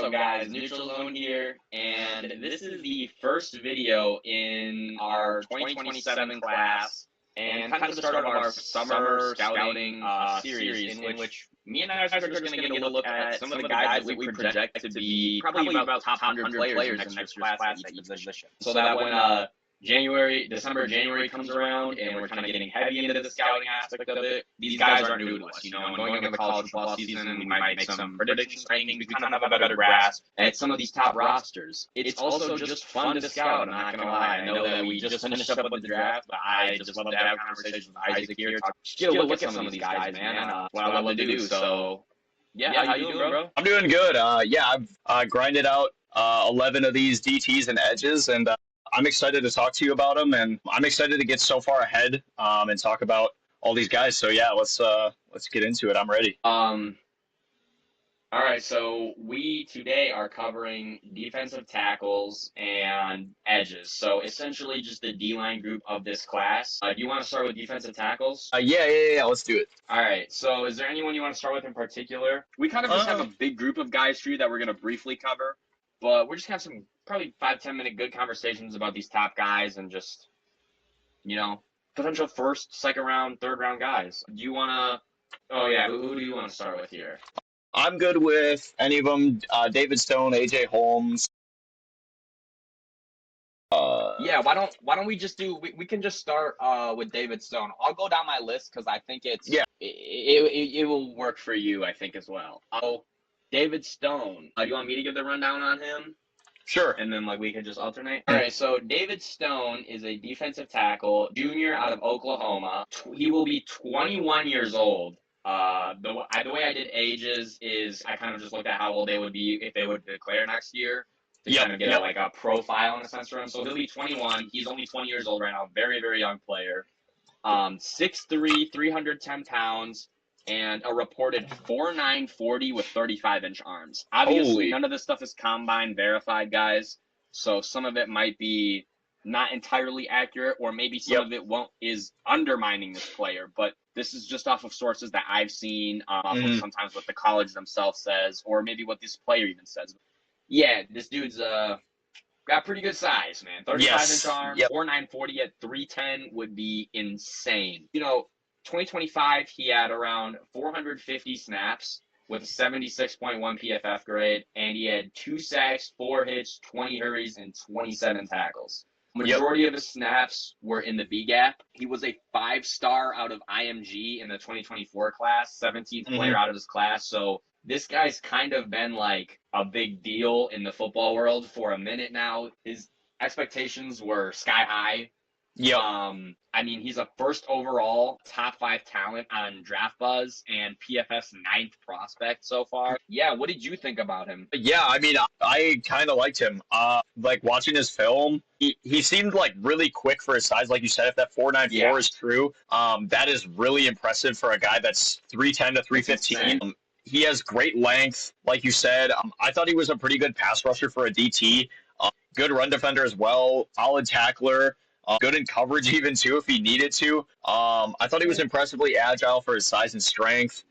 up, guys? Neutral Zone here, and this is the first video in our 2027 class, and kind of the start of our summer scouting series, in which me and I are just going to get a look at some of the guys that we project to be probably about top 100 players in next year's class at each position. So that when January comes around, and we're kind of getting heavy into the scouting aspect of it, these guys aren't new to us. And going into the college football season, we might make some predictions, rankings. We kind of have a better grasp at some of these top rosters. It's also just fun to scout. I'm not going to lie. I know that we just finished up with the draft, but I just love to have conversations with Isaac here. Get a look at some of these guys, man. What I love to do. So, yeah, how you doing, bro? I'm doing good. I've grinded out 11 of these DTs and edges, and I'm excited to talk to you about them, and I'm excited to get so far ahead and talk about all these guys. So yeah, let's get into it. I'm ready. All right, so we today are covering defensive tackles and edges. So essentially just the D-line group of this class. Do you want to start with defensive tackles? Yeah, let's do it. All right, so is there anyone you want to start with in particular? We kind of just have a big group of guys for you that we're going to briefly cover, but we're just going to have some probably 5-10 minute good conversations about these top guys and just, potential first, second round, third round guys. Do you want to, who do you want to start with here? I'm good with any of them. David Stone, AJ Holmes. Why don't we just do? We can just start with David Stone. I'll go down my list because I think it will work for you. I think as well. David Stone. Do you want me to give the rundown on him? Sure. And then we could just alternate. All right. So David Stone is a defensive tackle, junior out of Oklahoma. He will be 21 years old. The way I did ages is I kind of just looked at how old they would be if they would declare next year to kind of get a profile in a sense for him. So he'll be 21. He's only 20 years old right now. Very, very young player. 6'3", 310 pounds, and a reported 4'9", 40 with 35-inch arms. Obviously, none of this stuff is combine verified, guys. So some of it might be not entirely accurate, or maybe some of it is undermining this player, but this is just off of sources that I've seen, off of sometimes what the college themselves says, or maybe what this player even says. Yeah, this dude's got pretty good size, man. 35-inch arm, 4'9", 40 at 310 would be insane. 2025, he had around 450 snaps with a 76.1 PFF grade, and he had 2 sacks, 4 hits, 20 hurries, and 27 tackles. Majority of his snaps were in the B gap. He was a 5-star out of IMG in the 2024 class, 17th player out of his class. So this guy's kind of been like a big deal in the football world for a minute now. His expectations were sky high. He's a first overall top 5 talent on Draft Buzz and PFF's 9th prospect so far. Yeah, what did you think about him? Yeah, I kind of liked him. Watching his film, he seemed really quick for his size. Like you said, if that 4.94 is true, that is really impressive for a guy that's 310 to 315. He has great length, like you said. I thought he was a pretty good pass rusher for a DT. Good run defender as well. Solid tackler. Good in coverage even too if he needed to. I thought he was impressively agile for his size and strength.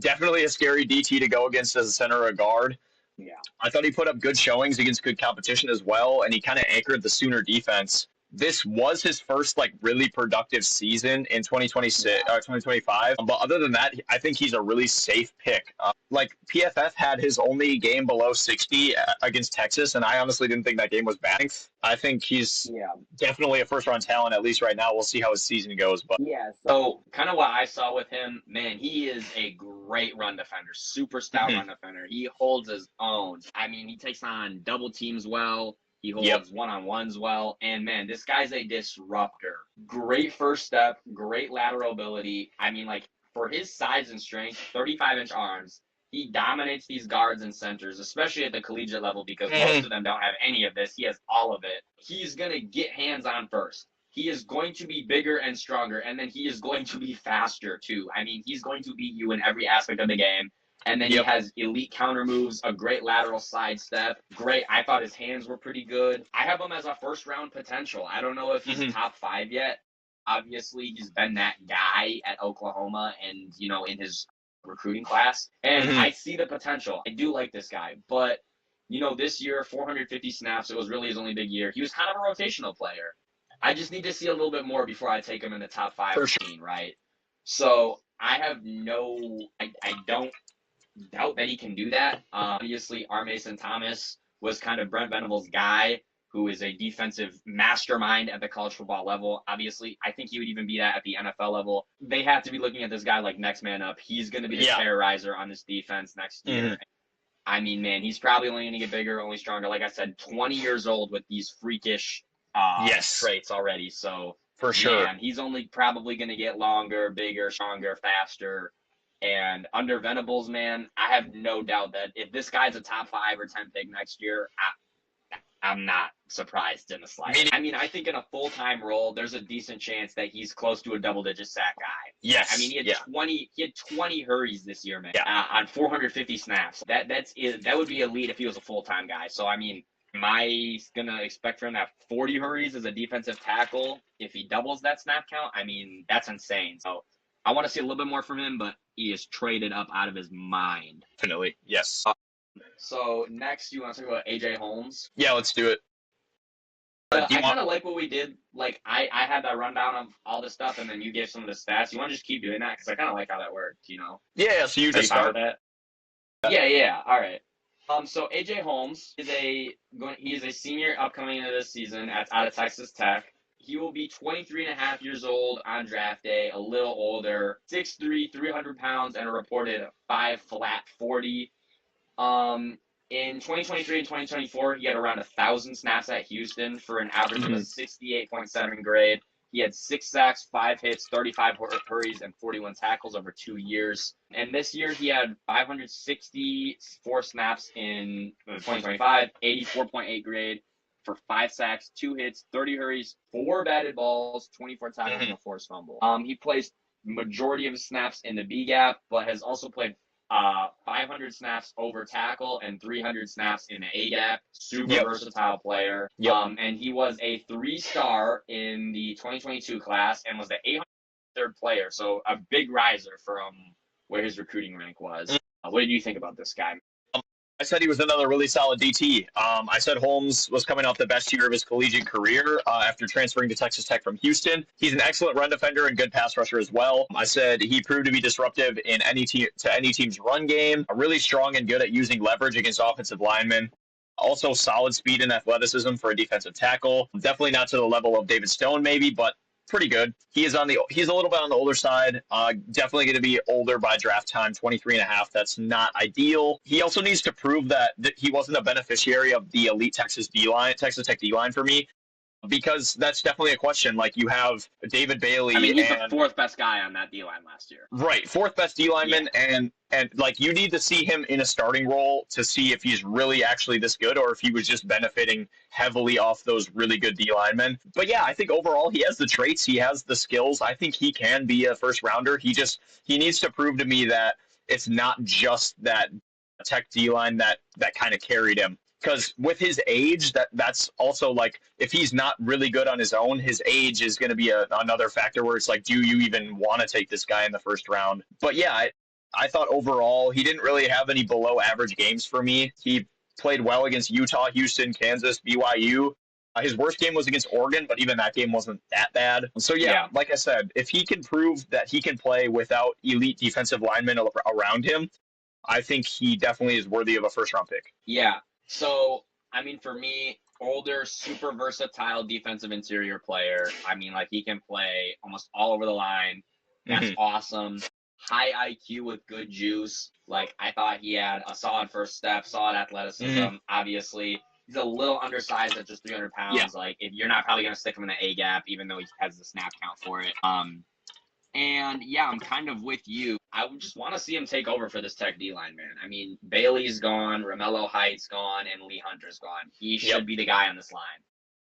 Definitely a scary DT to go against as a center or a guard. Yeah. I thought he put up good showings against good competition as well, and he kind of anchored the Sooner defense. This was his first really productive season in 2025. But other than that, I think he's a really safe pick. PFF had his only game below 60 against Texas, and I honestly didn't think that game was bad. I think he's definitely a first-round talent, at least right now. We'll see how his season goes. But so kind of what I saw with him, man, he is a great run defender, super stout run defender. He holds his own. He takes on double teams well. He holds one-on-ones well. And, man, this guy's a disruptor. Great first step, great lateral ability. For his size and strength, 35-inch arms, he dominates these guards and centers, especially at the collegiate level because most of them don't have any of this. He has all of it. He's going to get hands-on first. He is going to be bigger and stronger, and then he is going to be faster, too. He's going to beat you in every aspect of the game. And then he has elite counter moves, a great lateral sidestep. Great. I thought his hands were pretty good. I have him as a first-round potential. I don't know if he's top 5 yet. Obviously, he's been that guy at Oklahoma and, in his recruiting class. And I see the potential. I do like this guy. But this year, 450 snaps, it was really his only big year. He was kind of a rotational player. I just need to see a little bit more before I take him in the top 5 For or sure. 15, right? So I don't doubt that he can do that. Obviously, R. Mason Thomas was kind of Brent Venables' guy, who is a defensive mastermind at the college football level. Obviously, I think he would even be that at the NFL level. They have to be looking at this guy like next man up. He's going to be the terrorizer on this defense next year. Mm-hmm. I mean, man, he's probably only going to get bigger, only stronger. Like I said, 20 years old with these freakish traits already. So, for sure, man, he's only probably going to get longer, bigger, stronger, faster. And under Venables, man, I have no doubt that if this guy's a top 5 or 10 pick next year, I'm not surprised in the slightest. I mean, I think in a full-time role, there's a decent chance that he's close to a double-digit sack guy. Yes. I mean, he had 20 hurries this year, man, Yeah. On 450 snaps. That would be elite if he was a full-time guy. So, I mean, am I going to expect for him to have 40 hurries as a defensive tackle if he doubles that snap count? I mean, that's insane. So, I want to see a little bit more from him, but he is traded up out of his mind. Definitely, yes. So next, you want to talk about AJ Holmes? Yeah, let's do it. I kind of like what we did. Like I had that rundown of all this stuff, and then you gave some of the stats. You want to just keep doing that because I kind of like how that worked. Yeah. So you just start that. Yeah. All right. So AJ Holmes is he is a senior upcoming into this season out of Texas Tech. He will be 23 and a half years old on draft day, a little older, 6'3", 300 pounds, and a reported 5 flat 40. In 2023 and 2024, he had around 1,000 snaps at Houston for an average of a 68.7 grade. He had 6 sacks, 5 hits, 35 hurries, and 41 tackles over 2 years. And this year, he had 564 snaps in 2025, 84.8 grade for 5 sacks, 2 hits, 30 hurries, 4 batted balls, 24 tackles, and a forced fumble. He plays majority of his snaps in the B gap, but has also played 500 snaps over tackle and 300 snaps in the A gap. Super versatile player. And he was a 3-star in the 2022 class and was the 803rd player. So a big riser from where his recruiting rank was. What did you think about this guy? I said he was another really solid DT. I said Holmes was coming off the best year of his collegiate career after transferring to Texas Tech from Houston. He's an excellent run defender and good pass rusher as well. I said he proved to be disruptive in any team's run game, really strong and good at using leverage against offensive linemen. Also solid speed and athleticism for a defensive tackle. Definitely not to the level of David Stone maybe, but pretty good. He's a little bit on the older side. Definitely going to be older by draft time, 23 and a half. That's not ideal. He also needs to prove that he wasn't a beneficiary of the elite Texas Tech D-line for me. Because that's definitely a question. Like, you have David Bailey. I mean, he's the 4th best guy on that D-line last year. Right, 4th best D-lineman, and like, you need to see him in a starting role to see if he's really actually this good or if he was just benefiting heavily off those really good D-linemen. But yeah, I think overall he has the traits, he has the skills. I think he can be a first rounder. He needs to prove to me that it's not just that Tech D-line that kind of carried him. Because with his age, that's also like, if he's not really good on his own, his age is going to be another factor where it's like, do you even want to take this guy in the first round? But yeah, I thought overall he didn't really have any below average games for me. He played well against Utah, Houston, Kansas, BYU. His worst game was against Oregon, but even that game wasn't that bad. So yeah, like I said, if he can prove that he can play without elite defensive linemen around him, I think he definitely is worthy of a first round pick. Yeah. So, I mean, for me, older, super versatile defensive interior player. I mean, like, he can play almost all over the line. That's awesome. High IQ with good juice. Like, I thought he had a solid first step, solid athleticism. Obviously, he's a little undersized at just 300 pounds. Yeah. Like, if you're not probably going to stick him in the A gap, even though he has the snap count for it. And yeah, I'm kind of with you. I would just want to see him take over for this Tech D-line, man. I mean, Bailey's gone, Romello Height's gone, and Lee Hunter's gone. He should be the guy on this line.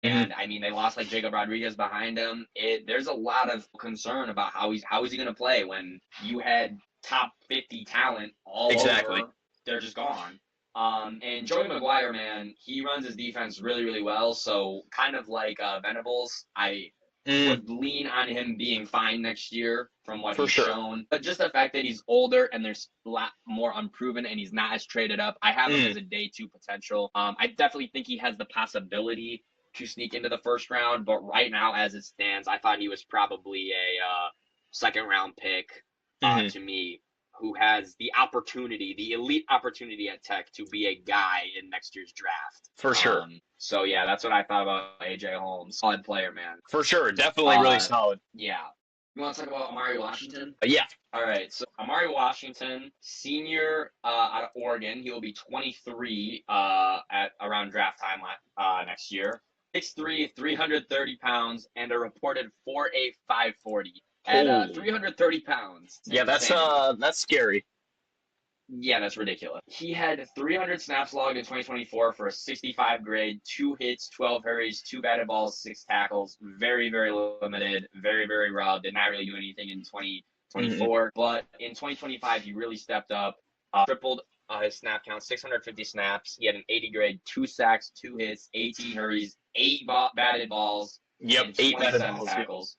And I mean, they lost like Jacob Rodriguez behind him. There's a lot of concern about how is he going to play when you had top 50 talent all over. They're just gone. And Joey McGuire, man, he runs his defense really, really well. So kind of like Venables, I would lean on him being fine next year from what For he's sure. shown. But just the fact that he's older and there's a lot more unproven and he's not as traded up, I have him as a day 2 potential. I definitely think he has the possibility to sneak into the first round, but right now, as it stands, I thought he was probably a second round pick to me, who has the opportunity, the elite opportunity at Tech to be a guy in next year's draft. For sure. So yeah, that's what I thought about AJ Holmes. Solid player, man. For sure. Definitely really solid. Yeah. You want to talk about Amari Washington? Yeah. All right. So Amari Washington, senior out of Oregon. He will be 23 at around draft time next year. 6'3", 330 pounds, and a reported 4.8 540 at 330 pounds. Yeah, that's scary. Yeah, that's ridiculous. He had 300 snaps logged in 2024 for a 65 grade, 2 hits, 12 hurries, 2 batted balls, 6 tackles. Very, very limited, very, very raw. Did not really do anything in 2024. But in 2025, he really stepped up, tripled his snap count, 650 snaps. He had an 80 grade, 2 sacks, 2 hits, 18 hurries, 8 batted balls, and 8 batted balls. Tackles.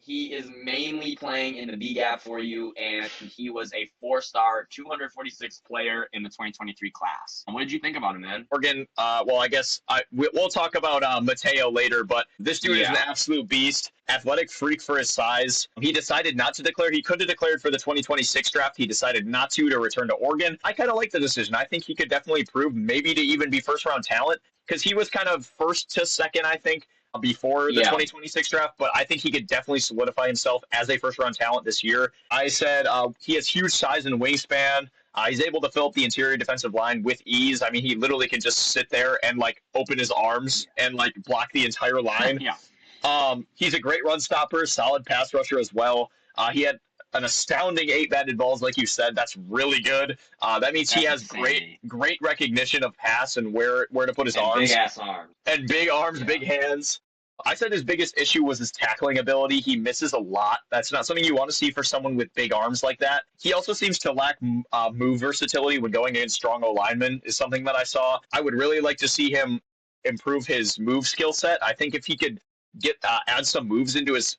He is mainly playing in the B gap for you, and he was a 4-star, 246 player in the 2023 class. What did you think about him, man? Oregon, well, I guess we'll talk about Mateo later, but this dude is an absolute beast. Athletic freak for his size. He decided not to declare. He could have declared for the 2026 draft. He decided not to return to Oregon. I kind of like the decision. I think he could definitely prove maybe to even be first-round talent, because he was kind of first to second, I think, before the 2026 draft, but I think he could definitely solidify himself as a first-round talent this year. I said he has huge size and wingspan. He's able to fill up the interior defensive line with ease. I mean, he literally can just sit there and, like, open his arms and, like, block the entire line. He's a great run stopper, solid pass rusher as well. He had an astounding 8 batted balls, like you said. That's really good. That means he has great recognition of pass and where to put his arms. Big ass arms. And big arms, big hands. I said his biggest issue was his tackling ability. He misses a lot. That's not something you want to see for someone with big arms like that. He also seems to lack move versatility when going against strong O-linemen is something that I saw. I would really like to see him improve his move skill set. I think if he could add some moves into his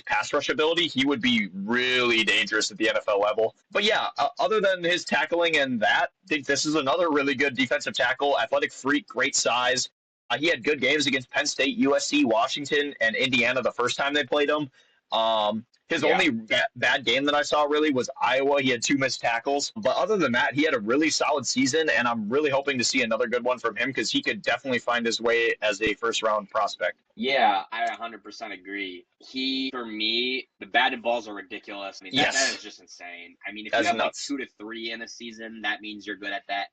pass rush ability, he would be really dangerous at the NFL level. But yeah, other than his tackling and that, I think this is another really good defensive tackle. Athletic freak, great size. He had good games against Penn State, USC, Washington, and Indiana the first time they played him. His only bad game that I saw really was Iowa. He had 2 missed tackles. But other than that, he had a really solid season, and I'm really hoping to see another good one from him because he could definitely find his way as a first-round prospect. Yeah, I 100% agree. For me, the batted balls are ridiculous. I mean, that is just insane. I mean, if you have nuts. Like 2 to 3 in a season, that means you're good at that.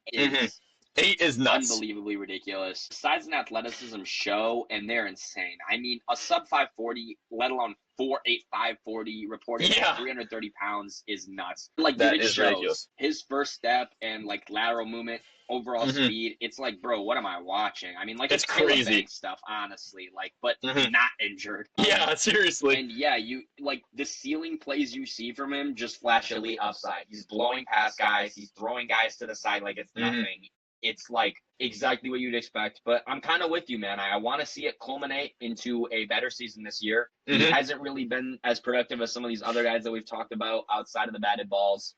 8 is nuts. Unbelievably ridiculous. Size and athleticism show, and they're insane. I mean, a sub 540, let alone 4.8 540 reported at 330 pounds is nuts. Like, that dude, it is shows ridiculous. His first step and like lateral movement, overall speed. It's like, bro, what am I watching? I mean, like, it's crazy stuff, honestly. Like, but not injured. Yeah, seriously. And yeah, you like the ceiling plays you see from him just flash elite upside. He's blowing past guys. He's throwing guys to the side like it's nothing. It's like exactly what you'd expect. But I'm kind of with you, man. I want to see it culminate into a better season this year. He hasn't really been as productive as some of these other guys that we've talked about outside of the batted balls.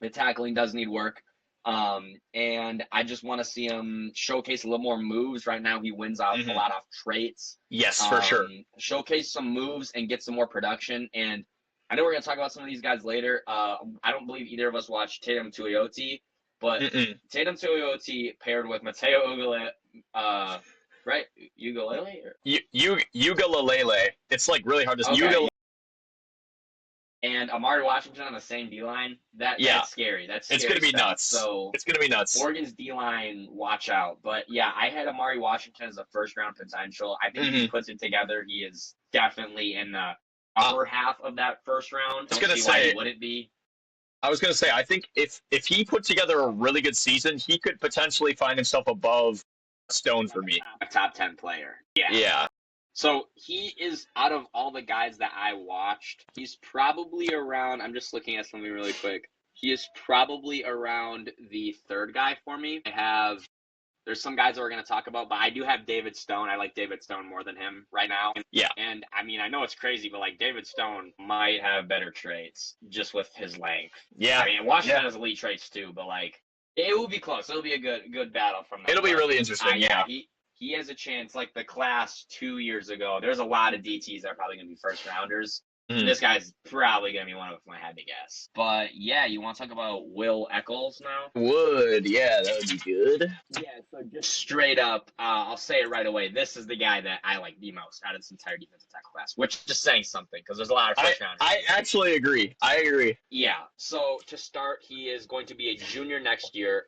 The tackling does need work. And I just want to see him showcase a little more moves. Right now, he wins out a lot off traits. Yes, for sure. Showcase some moves and get some more production. And I know we're going to talk about some of these guys later. I don't believe either of us watched Tatum Tuioti. But Tatum Tuioti paired with Mateo Ugalele, right? Ugalele? Ugalele. It's like really hard to say. Ugalele. And Amari Washington on the same D-line. That's scary. It's going to be stuff. nuts. So it's going to be nuts. Oregon's D-line, watch out. But yeah, I had Amari Washington as a first-round potential. I think if he puts it together, he is definitely in the upper half of that first round. I was going to say, why he wouldn't be. I was going to say, I think if he put together a really good season, he could potentially find himself above Stone for me. A top 10 player. Yeah. So he is, out of all the guys that I watched, he's probably around, I'm just looking at something really quick. He is probably around the third guy for me. I have There's some guys that we're going to talk about, but I do have David Stone. I like David Stone more than him right now. Yeah. And I mean, I know it's crazy, but like David Stone might have better traits just with his length. Yeah. I mean, Washington has elite traits too, but like it will be close. It'll be a good battle from them. It'll be really interesting. Yeah. He has a chance. Like the class 2 years ago, there's a lot of DTs that are probably going to be first rounders. Mm. This guy's probably going to be one of them, if I had to guess. But yeah, you want to talk about Will Eccles now? Yeah, that would be good. Yeah, so just straight up, I'll say it right away. This is the guy that I like the most out of this entire defensive tackle class, which is just saying something because there's a lot of first rounders. I actually agree. I agree. Yeah, so to start, he is going to be a junior next year.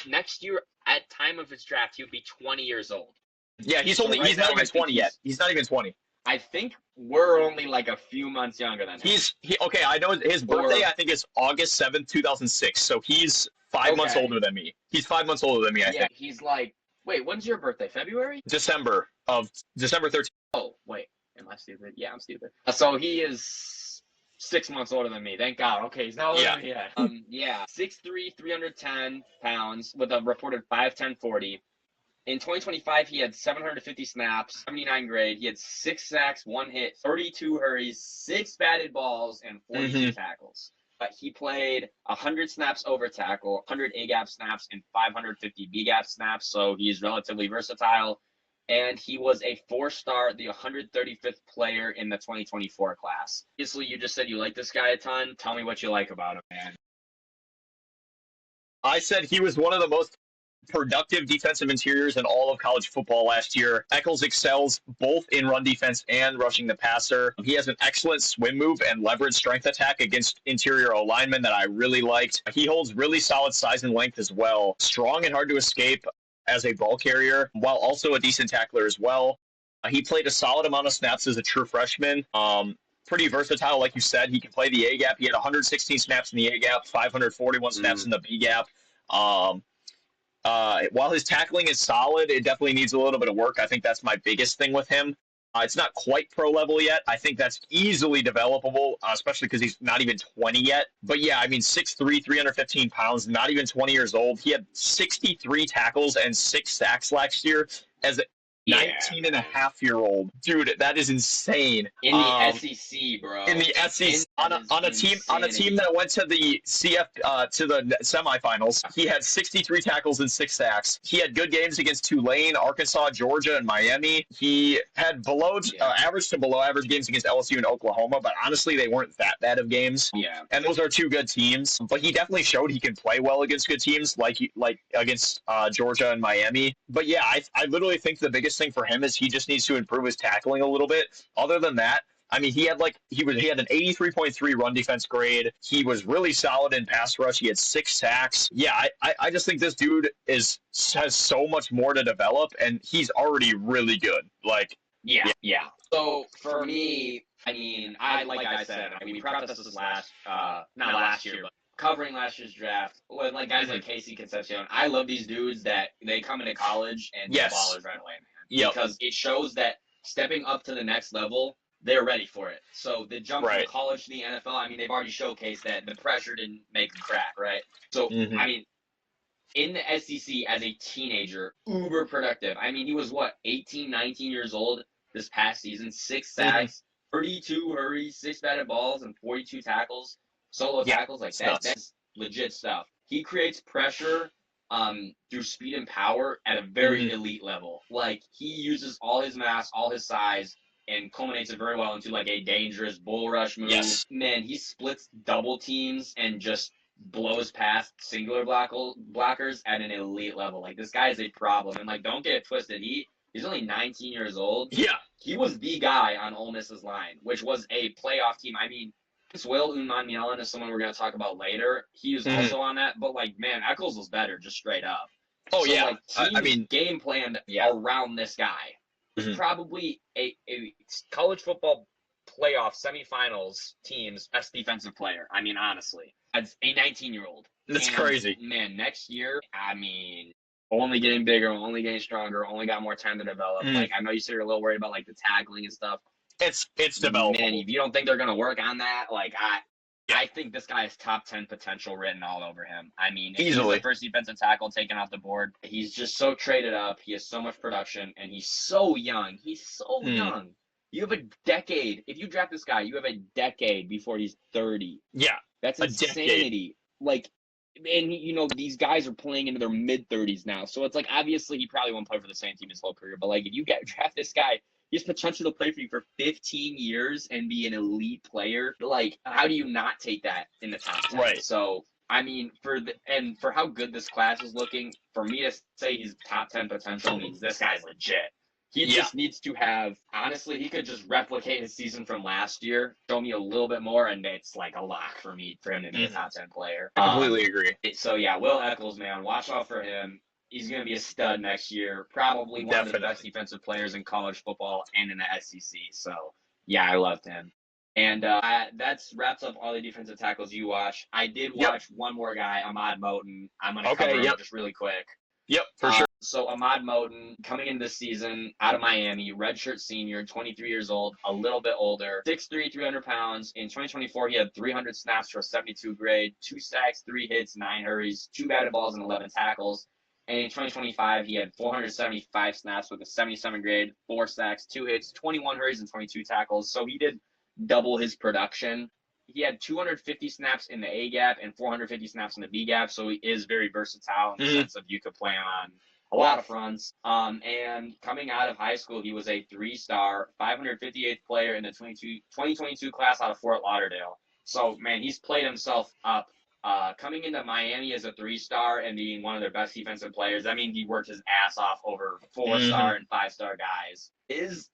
Next year, at time of his draft, he would be 20 years old. Yeah, he's not even 20 yet. He's not even 20. I think we're only like a few months younger than him. Okay, I know his birthday, I think, is August 7th, 2006. So he's 5 months older than me. He's 5 months older than me, I think. He's like, wait, when's your birthday? February? December 13th. Oh, wait. Am I stupid? Yeah, I'm stupid. So he is 6 months older than me. Thank God. Okay, he's not older than me yet. 6'3", 310 pounds with a reported 5'10", 40. In 2025, he had 750 snaps, 79 grade. He had 6 sacks, 1 hit, 32 hurries, 6 batted balls, and 42 tackles. But he played 100 snaps over tackle, 100 A-gap snaps, and 550 B-gap snaps, so he's relatively versatile. And he was a 4-star, the 135th player in the 2024 class. Obviously, you just said you like this guy a ton. Tell me what you like about him, man. I said he was one of the most productive defensive interiors in all of college football last year. Eccles excels both in run defense and rushing the passer. He has an excellent swim move and leverage strength attack against interior O-linemen that I really liked. He holds really solid size and length as well. Strong and hard to escape as a ball carrier, while also a decent tackler as well. He played a solid amount of snaps as a true freshman. Pretty versatile, like you said. He can play the A-gap. He had 116 snaps in the A-gap, 541 snaps in the B-gap. While his tackling is solid, it definitely needs a little bit of work. I think that's my biggest thing with him. It's not quite pro level yet. I think that's easily developable, especially because he's not even 20 yet. But yeah, I mean, 6'3", 315 pounds, not even 20 years old. He had 63 tackles and 6 sacks last year as a 19-and-a-half-year-old. Dude, that is insane. In the SEC, bro. In the SEC, on a team that went to the to the semifinals. He had 63 tackles and 6 sacks. He had good games against Tulane, Arkansas, Georgia, and Miami. He had average to below average games against LSU and Oklahoma, but honestly, they weren't that bad of games. Yeah. And those are 2 good teams. But he definitely showed he can play well against good teams, like against Georgia and Miami. But yeah, I literally think the biggest thing for him is he just needs to improve his tackling a little bit. Other than that, I mean, he had an 83.3 run defense grade. He was really solid in pass rush. He had 6 sacks. Yeah, I just think this dude has so much more to develop, and he's already really good. Yeah. So for me, I mean, like I said, we practiced this not last year, but covering last year's draft with guys like Casey Concepcion. I love these dudes that they come into college and they're ballers right away, man. Yep. Because it shows that stepping up to the next level, they're ready for it. So the jump from college to the NFL, I mean, they've already showcased that the pressure didn't make them crack, right? So, I mean, in the SEC as a teenager, uber productive. I mean, he was, 18, 19 years old this past season, 6 sacks, 32 hurries, 6 batted balls, and 42 tackles. Solo tackles, that's legit stuff. He creates pressure through speed and power at a very elite level. He uses all his mass, all his size, and culminates it very well into a dangerous bull rush move. Yes. Man, he splits double teams and just blows past singular blockers at an elite level. This guy is a problem. And don't get it twisted. He's only 19 years old. Yeah. He was the guy on Ole Miss's line, which was a playoff team. I mean, Will Umanmielen is someone we're going to talk about later. He was also on that, but man, Eccles was better, just straight up. Oh, so, yeah. I mean, game planned around this guy. He's probably a college football playoff semifinals team's best defensive player. I mean, honestly, as a 19-year-old. That's crazy. Man, next year, I mean, only getting bigger, only getting stronger, only got more time to develop. I know you said you're a little worried about the tackling and stuff. It's developable. Man, if you don't think they're gonna work on that, I think this guy has top 10 potential written all over him. I mean, if he's Easily. the first defensive tackle taken off the board, he's just so traded up. He has so much production, and he's so young. He's so young. You have a decade. If you draft this guy, you have a decade before he's 30. Yeah. That's insanity. Like, and these guys are playing into their mid-30s now. So it's like, obviously, he probably won't play for the same team his whole career. But, like, if you draft this guy, he has potential to play for you for 15 years and be an elite player. Like, how do you not take that in the top 10? Right. So, I mean, for how good this class is looking, for me to say he's top 10 potential means this guy's legit. He just needs to have, honestly, he could just replicate his season from last year, show me a little bit more, and it's like a lock for him to be a top 10 player. I completely agree. So, yeah, Will Eccles, man, watch out for him. He's going to be a stud next year, probably one of the best defensive players in college football and in the SEC. So, yeah, I loved him. And that wraps up all the defensive tackles you watch. I did watch one more guy, Ahmad Moten. I'm going to cover him just really quick. Yep, for sure. So Ahmad Moten, coming into this season out of Miami, redshirt senior, 23 years old, a little bit older, 6'3", 300 pounds. In 2024, he had 300 snaps for a 72 grade, 2 sacks, 3 hits, 9 hurries, 2 batted balls, and 11 tackles. And in 2025, he had 475 snaps with a 77 grade, 4 sacks, 2 hits, 21 hurries, and 22 tackles. So he did double his production. He had 250 snaps in the A gap and 450 snaps in the B gap, so he is very versatile in the sense of you could play on a lot of fronts. And coming out of high school, he was a 3-star, 558th player in the 2022 class out of Fort Lauderdale. So, man, he's played himself up. Coming into Miami as a 3-star and being one of their best defensive players, I mean, he worked his ass off over 4-star and 5-star guys. His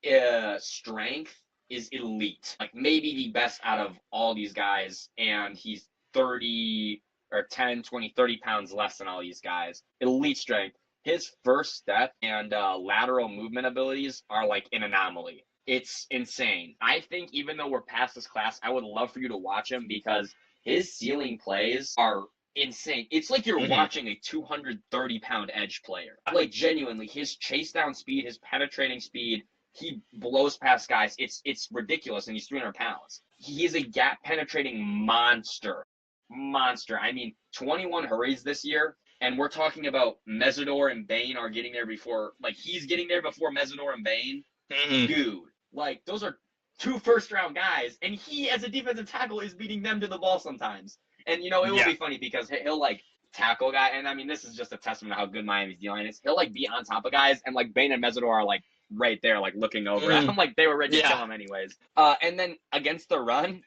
strength is elite, like maybe the best out of all these guys, and he's 30 or 10, 20, 30 pounds less than all these guys. Elite strength. His first step and lateral movement abilities are like an anomaly. It's insane. I think even though we're past this class, I would love for you to watch him because his ceiling plays are insane. It's like you're watching a 230-pound edge player. Like, genuinely, his chase down speed, his penetrating speed, he blows past guys. It's ridiculous, and he's 300 pounds. He is a gap-penetrating monster. I mean, 21 hurries this year, and we're talking about Mesidor and Bain are getting there before, like, he's getting there before Mesidor and Bain. Dude, like, those are 2 first-round guys, and he, as a defensive tackle, is beating them to the ball sometimes. And, it will be funny because he'll, like, tackle a guy, and, I mean, this is just a testament to how good Miami's D-line is. He'll, like, be on top of guys, and, like, Bain and Mesidor are, like, right there, like, looking over at him, like, they were ready to kill him anyways. And then against the run,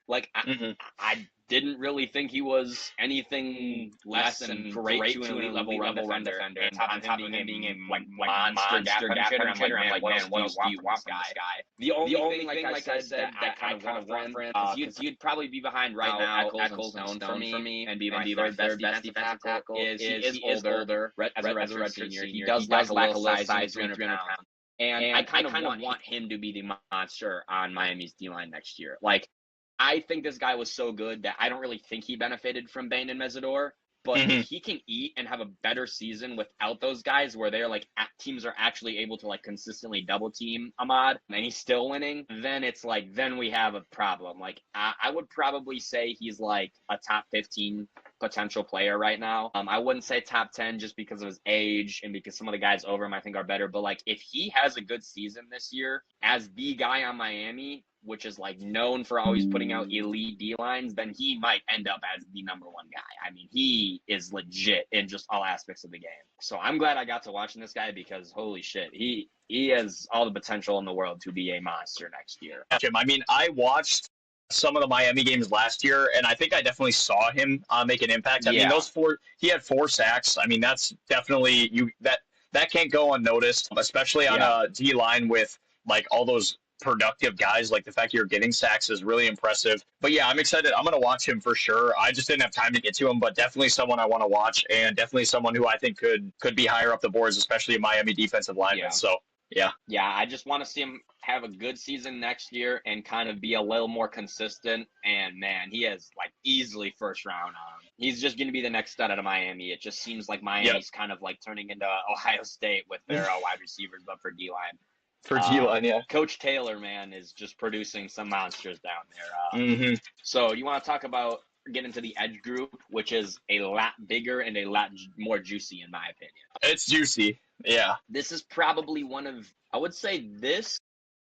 like, I didn't really think he was anything less than great to an elite level run defender. And on top of him being a monster gap penetrator, I'm like, man, what else do you want from this guy? The only thing, like I said, that I kind of want for him, he'd probably be behind right now Eccles and Stone for me, and be my third best defensive tackle, is he is older, as a redshirt senior. He does lack a little size, 300 pounds. And I kind of want him to be the monster on Miami's D-line next year. Like, I think this guy was so good that I don't really think he benefited from Bain and Mesidor. But if he can eat and have a better season without those guys where they're like teams are actually able to like consistently double team Ahmad and he's still winning, then it's like, then we have a problem. Like I would probably say he's like a top 15 potential player right now. I wouldn't say top 10 just because of his age and because some of the guys over him I think are better. But like if he has a good season this year as the guy on Miami, which is like known for always putting out elite D lines, then he might end up as the number 1 guy. I mean, he is legit in just all aspects of the game. So I'm glad I got to watching this guy because holy shit, he has all the potential in the world to be a monster next year. Jim, I mean, I watched some of the Miami games last year, and I think I definitely saw him make an impact. I mean, he had 4 sacks. I mean, that's definitely that can't go unnoticed, especially on a D line with like all those productive guys. Like the fact you're getting sacks is really impressive. But yeah, I'm excited. I'm going to watch him for sure. I just didn't have time to get to him, but definitely someone I want to watch, and definitely someone who I think could be higher up the boards, especially a Miami defensive lineman. So yeah, I just want to see him have a good season next year and kind of be a little more consistent. And man, he is like easily first round. He's just going to be the next stud out of Miami. It just seems like Miami's kind of like turning into Ohio State with their wide receivers, but for D line. For D-line, yeah. Coach Taylor, man, is just producing some monsters down there. Mm-hmm. So you want to talk about get into the edge group, which is a lot bigger and a lot more juicy, in my opinion. It's juicy. Yeah. This is probably I would say this,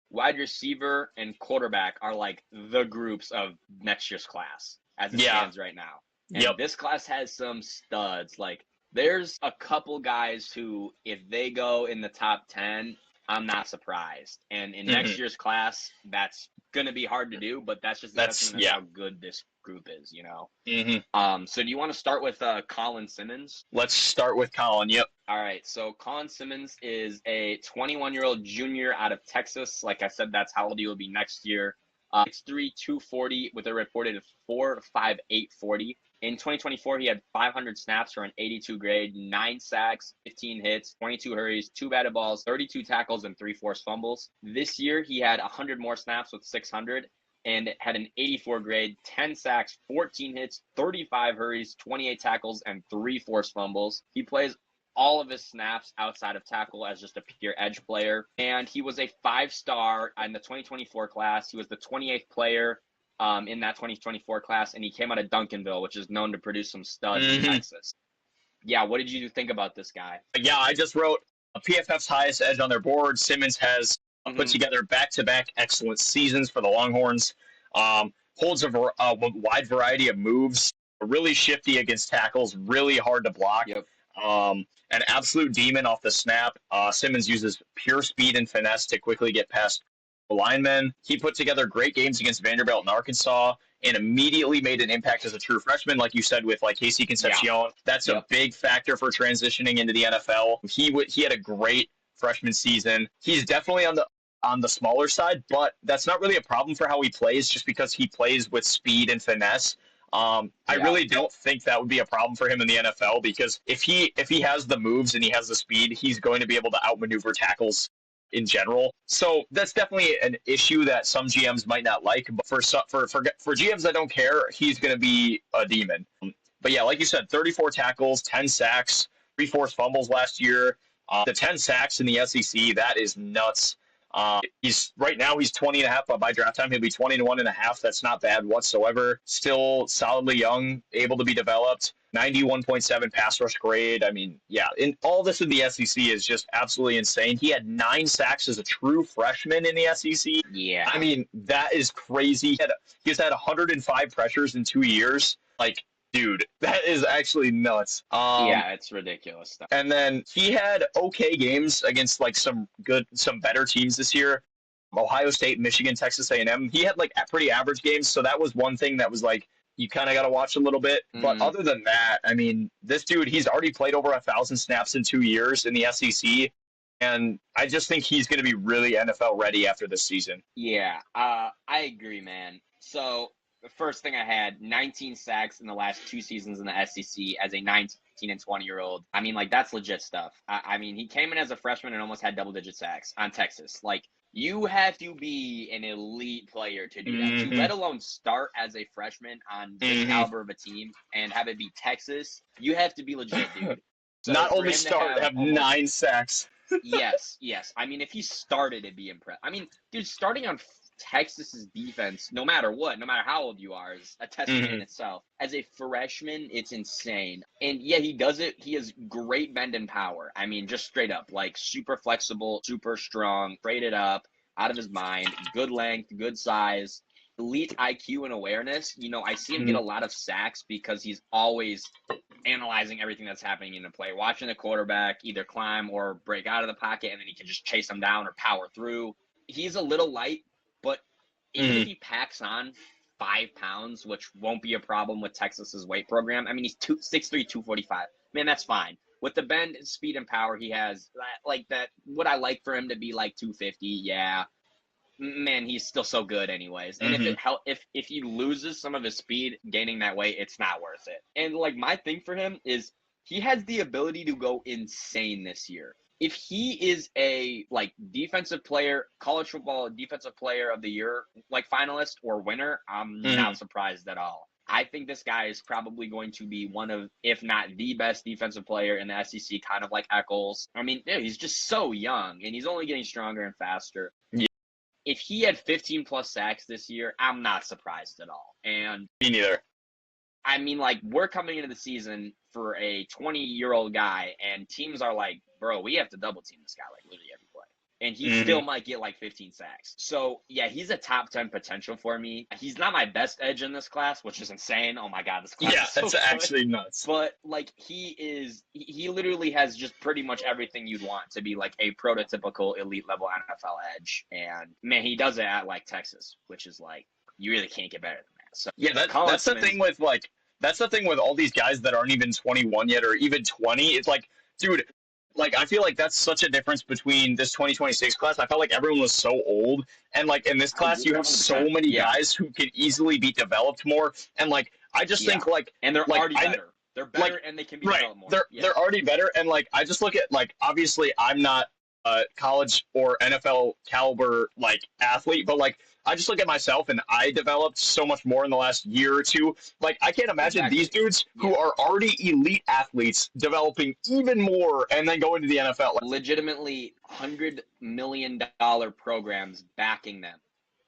wide receiver and quarterback are like the groups of next year's class as it stands right now. And this class has some studs. Like, there's a couple guys who, if they go in the top 10, I'm not surprised. And in next year's class, that's going to be hard to do, but that's just how good this group is, you know? So do you want to start with Colin Simmons? Let's start with Colin, yep. All right, so Colin Simmons is a 21-year-old junior out of Texas. Like I said, that's how old he will be next year. 6'3", 240 with a reported 4.58 40. In 2024, he had 500 snaps for an 82 grade, 9 sacks, 15 hits, 22 hurries, 2 batted balls, 32 tackles, and 3 forced fumbles. This year, he had 100 more snaps with 600 and had an 84 grade, 10 sacks, 14 hits, 35 hurries, 28 tackles, and 3 forced fumbles. He plays all of his snaps outside of tackle as just a pure edge player. And he was a 5-star in the 2024 class. He was the 28th player in that 2024 class, and he came out of Duncanville, which is known to produce some studs in Texas. Yeah, what did you think about this guy? Yeah, I just wrote PFF's highest edge on their board. Simmons has put together back-to-back excellent seasons for the Longhorns. Holds a wide variety of moves, really shifty against tackles, really hard to block. Yep. An absolute demon off the snap. Simmons uses pure speed and finesse to quickly get past linemen. He put together great games against Vanderbilt and Arkansas and immediately made an impact as a true freshman, like you said, with like Casey Concepcion. Yeah. That's a big factor for transitioning into the NFL. He had a great freshman season. He's definitely on the smaller side, but that's not really a problem for how he plays, just because he plays with speed and finesse. I really don't think that would be a problem for him in the NFL, because if he has the moves and he has the speed, he's going to be able to outmaneuver tackles in general. So that's definitely an issue that some GMs might not like. But for GMs that don't care, he's going to be a demon. But yeah, like you said, 34 tackles, 10 sacks, 3 forced fumbles last year. The 10 sacks in the SEC, that is nuts. He's 20.5, but by draft time he'll be 21.5. That's not bad whatsoever. Still solidly young, able to be developed. 91.7 pass rush grade. I mean, yeah, in all this in the SEC is just absolutely insane. He had 9 sacks as a true freshman in the SEC. Yeah, I mean, that is crazy. He's had 105 pressures in 2 years. Like, dude, that is actually nuts. Yeah, it's ridiculous stuff. And then he had okay games against like some better teams this year. Ohio State, Michigan, Texas A&M. He had like pretty average games, so that was one thing that was like, you kind of got to watch a little bit. But other than that, I mean, this dude, he's already played over 1,000 snaps in 2 years in the SEC. And I just think he's going to be really NFL ready after this season. Yeah, I agree, man. So the first thing I had, 19 sacks in the last 2 seasons in the SEC as a 19 and 20-year-old. I mean, like, that's legit stuff. I mean, he came in as a freshman and almost had double-digit sacks on Texas. Like, you have to be an elite player to do that, to let alone start as a freshman on this caliber of a team and have it be Texas. You have to be legit, dude. So not only start, have 9 sacks. Yes. I mean, if he started, it'd be impressive. I mean, dude, starting on Texas's defense, no matter what, no matter how old you are, is a testament in itself. As a freshman, it's insane. And yeah, he does it. He has great bend and power. I mean, just straight up, like super flexible, super strong, traded up, out of his mind, good length, good size, elite IQ and awareness. You know, I see him get a lot of sacks because he's always analyzing everything that's happening in the play, watching the quarterback either climb or break out of the pocket, and then he can just chase him down or power through. He's a little light, but even if he packs on 5 pounds, which won't be a problem with Texas's weight program. I mean, he's 6'3", 245. Man, that's fine. With the bend, speed, and power he has, like that, would I like for him to be like 250? Yeah. Man, he's still so good anyways. And if he loses some of his speed gaining that weight, it's not worth it. And like my thing for him is he has the ability to go insane this year. If he is a like defensive player, college football defensive player of the year, like finalist or winner, I'm not surprised at all. I think this guy is probably going to be one of, if not the best defensive player in the SEC, kind of like Eccles. I mean, dude, he's just so young, and he's only getting stronger and faster. Yeah. If he had 15 plus sacks this year, I'm not surprised at all. And Me neither. I mean, like, we're coming into the season for a 20-year-old guy, and teams are like, bro, we have to double team this guy like literally every play. And he still might get like 15 sacks. So, yeah, he's a top 10 potential for me. He's not my best edge in this class, which is insane. Oh, my God, this class is so that's good. actually nuts. But, like, he literally has just pretty much everything you'd want to be, like, a prototypical elite-level NFL edge. And, man, he does it at, like, Texas, which is, like, you really can't get better than that. So, yeah, that's the thing with, like, that's the thing with all these guys that aren't even 21 yet or even 20. It's like, dude, like, I feel like that's such a difference between this 2026 class. I felt like everyone was so old. And, like, in this class, you have so many guys who can easily be developed more. And, like, I just think, like... And they're like, already better. They're better, and they can be developed more. They're already better. And, like, I just look at, like, obviously I'm not a college or NFL caliber, like, athlete. But, like, I just look at myself, and I developed so much more in the last year or two. Like, I can't imagine these dudes who are already elite athletes developing even more and then going to the NFL. Legitimately $100 million programs backing them.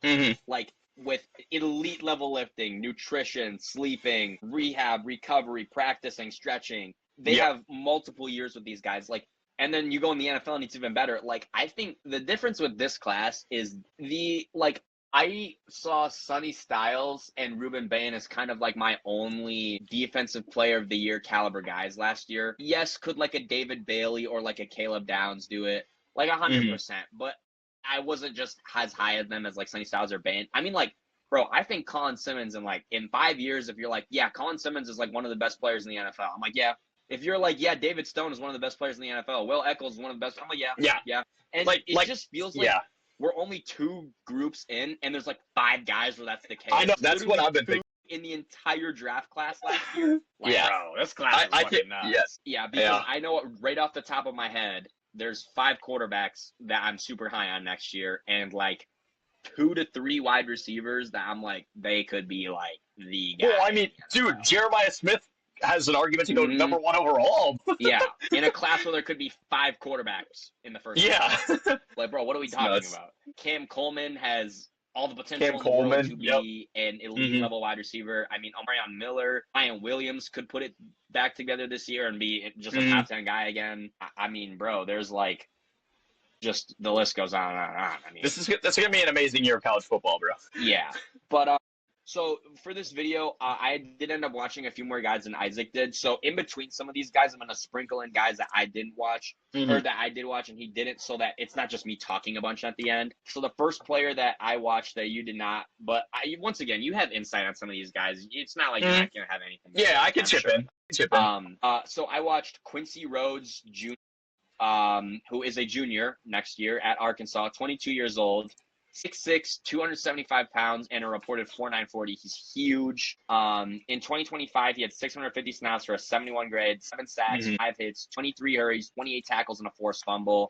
Mm-hmm. Like, with elite level lifting, nutrition, sleeping, rehab, recovery, practicing, stretching. They have multiple years with these guys. Like, and then you go in the NFL and it's even better. Like, I think the difference with this class is I saw Sonny Styles and Ruben Bain as kind of like my only defensive player of the year caliber guys last year. Yes, could like a David Bailey or like a Caleb Downs do it? Like 100%. But I wasn't just as high as them as like Sonny Styles or Bain. I mean, like, bro, I think Colin Simmons in 5 years, if you're like, yeah, Colin Simmons is like one of the best players in the NFL. I'm like, yeah. If you're like, yeah, David Stone is one of the best players in the NFL. Will Eccles is one of the best. I'm like, yeah. And like, it just feels like we're only 2 groups in, and there's like 5 guys where that's the case. I know, that's literally what I've been thinking. In the entire draft class last year. Like, bro, this class is fucking nuts. Yeah, because I know right off the top of my head, there's 5 quarterbacks that I'm super high on next year, and like 2 to 3 wide receivers that I'm like, they could be like the guy. Well, I mean, dude, Jeremiah Smith has an argument to go number 1 overall. Yeah, in a class where there could be 5 quarterbacks in the first round. Like, bro, what are we talking about? Cam Coleman has all the potential in the world to be an elite level wide receiver. I mean, Omarion Miller, Ryan Williams could put it back together this year and be just a top 10 guy again. I mean, bro, there's like, just the list goes on and on and on. I mean, that's gonna be an amazing year of college football, bro. Yeah, but so for this video, I did end up watching a few more guys than Isaac did. So in between some of these guys, I'm gonna sprinkle in guys that I didn't watch or that I did watch and he didn't, so that it's not just me talking a bunch at the end. So the first player that I watched that you did not, but once again, you have insight on some of these guys. It's not like you're not gonna have anything. Yeah, I can chip in. So I watched Quincy Rhodes Jr., who is a junior next year at Arkansas, 22 years old. 6'6", 275 pounds, and a reported 4.9 40. He's huge. In 2025, he had 650 snaps for a 71 grade, 7 sacks, 5 hits, 23 hurries, 28 tackles, and a forced fumble.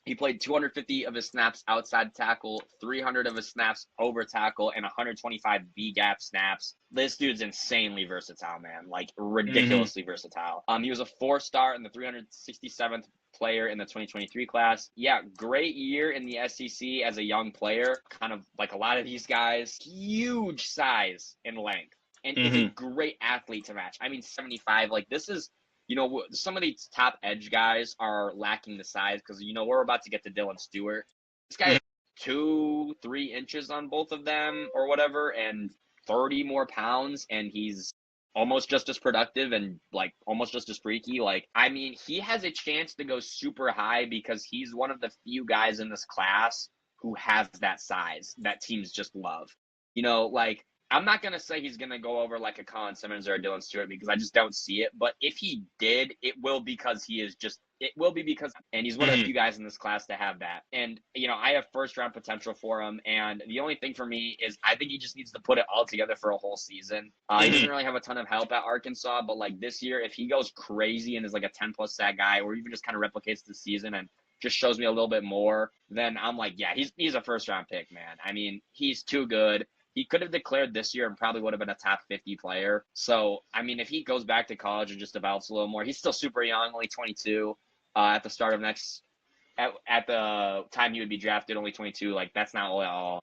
He played 250 of his snaps outside tackle, 300 of his snaps over tackle, and 125 B-gap snaps. This dude's insanely versatile, man. Like, ridiculously versatile. He was a 4-star in the 367th player in the 2023 class. Yeah, great year in the SEC as a young player. Kind of like a lot of these guys. Huge size and length. And is a great athlete to match. I mean, 75. Like, this is... You know, some of these top edge guys are lacking the size because, you know, we're about to get to Dylan Stewart. This guy is 2-3 inches on both of them or whatever, and 30 more pounds, and he's almost just as productive and, like, almost just as freaky. Like, I mean, he has a chance to go super high because he's one of the few guys in this class who has that size that teams just love. You know, like, I'm not going to say he's going to go over like a Colin Simmons or a Dylan Stewart because I just don't see it. But if he did, it will be because and he's one of the few guys in this class to have that. And, you know, I have first round potential for him. And the only thing for me is I think he just needs to put it all together for a whole season. He doesn't really have a ton of help at Arkansas, but like this year, if he goes crazy and is like a 10+ sack guy or even just kind of replicates the season and just shows me a little bit more, then I'm like, yeah, he's a first round pick, man. I mean, he's too good. he could have declared this year and probably would have been a top 50 player. So, I mean, if he goes back to college and just develops a little more, he's still super young, only 22 at the start of at the time he would be drafted, only 22. Like, that's not all.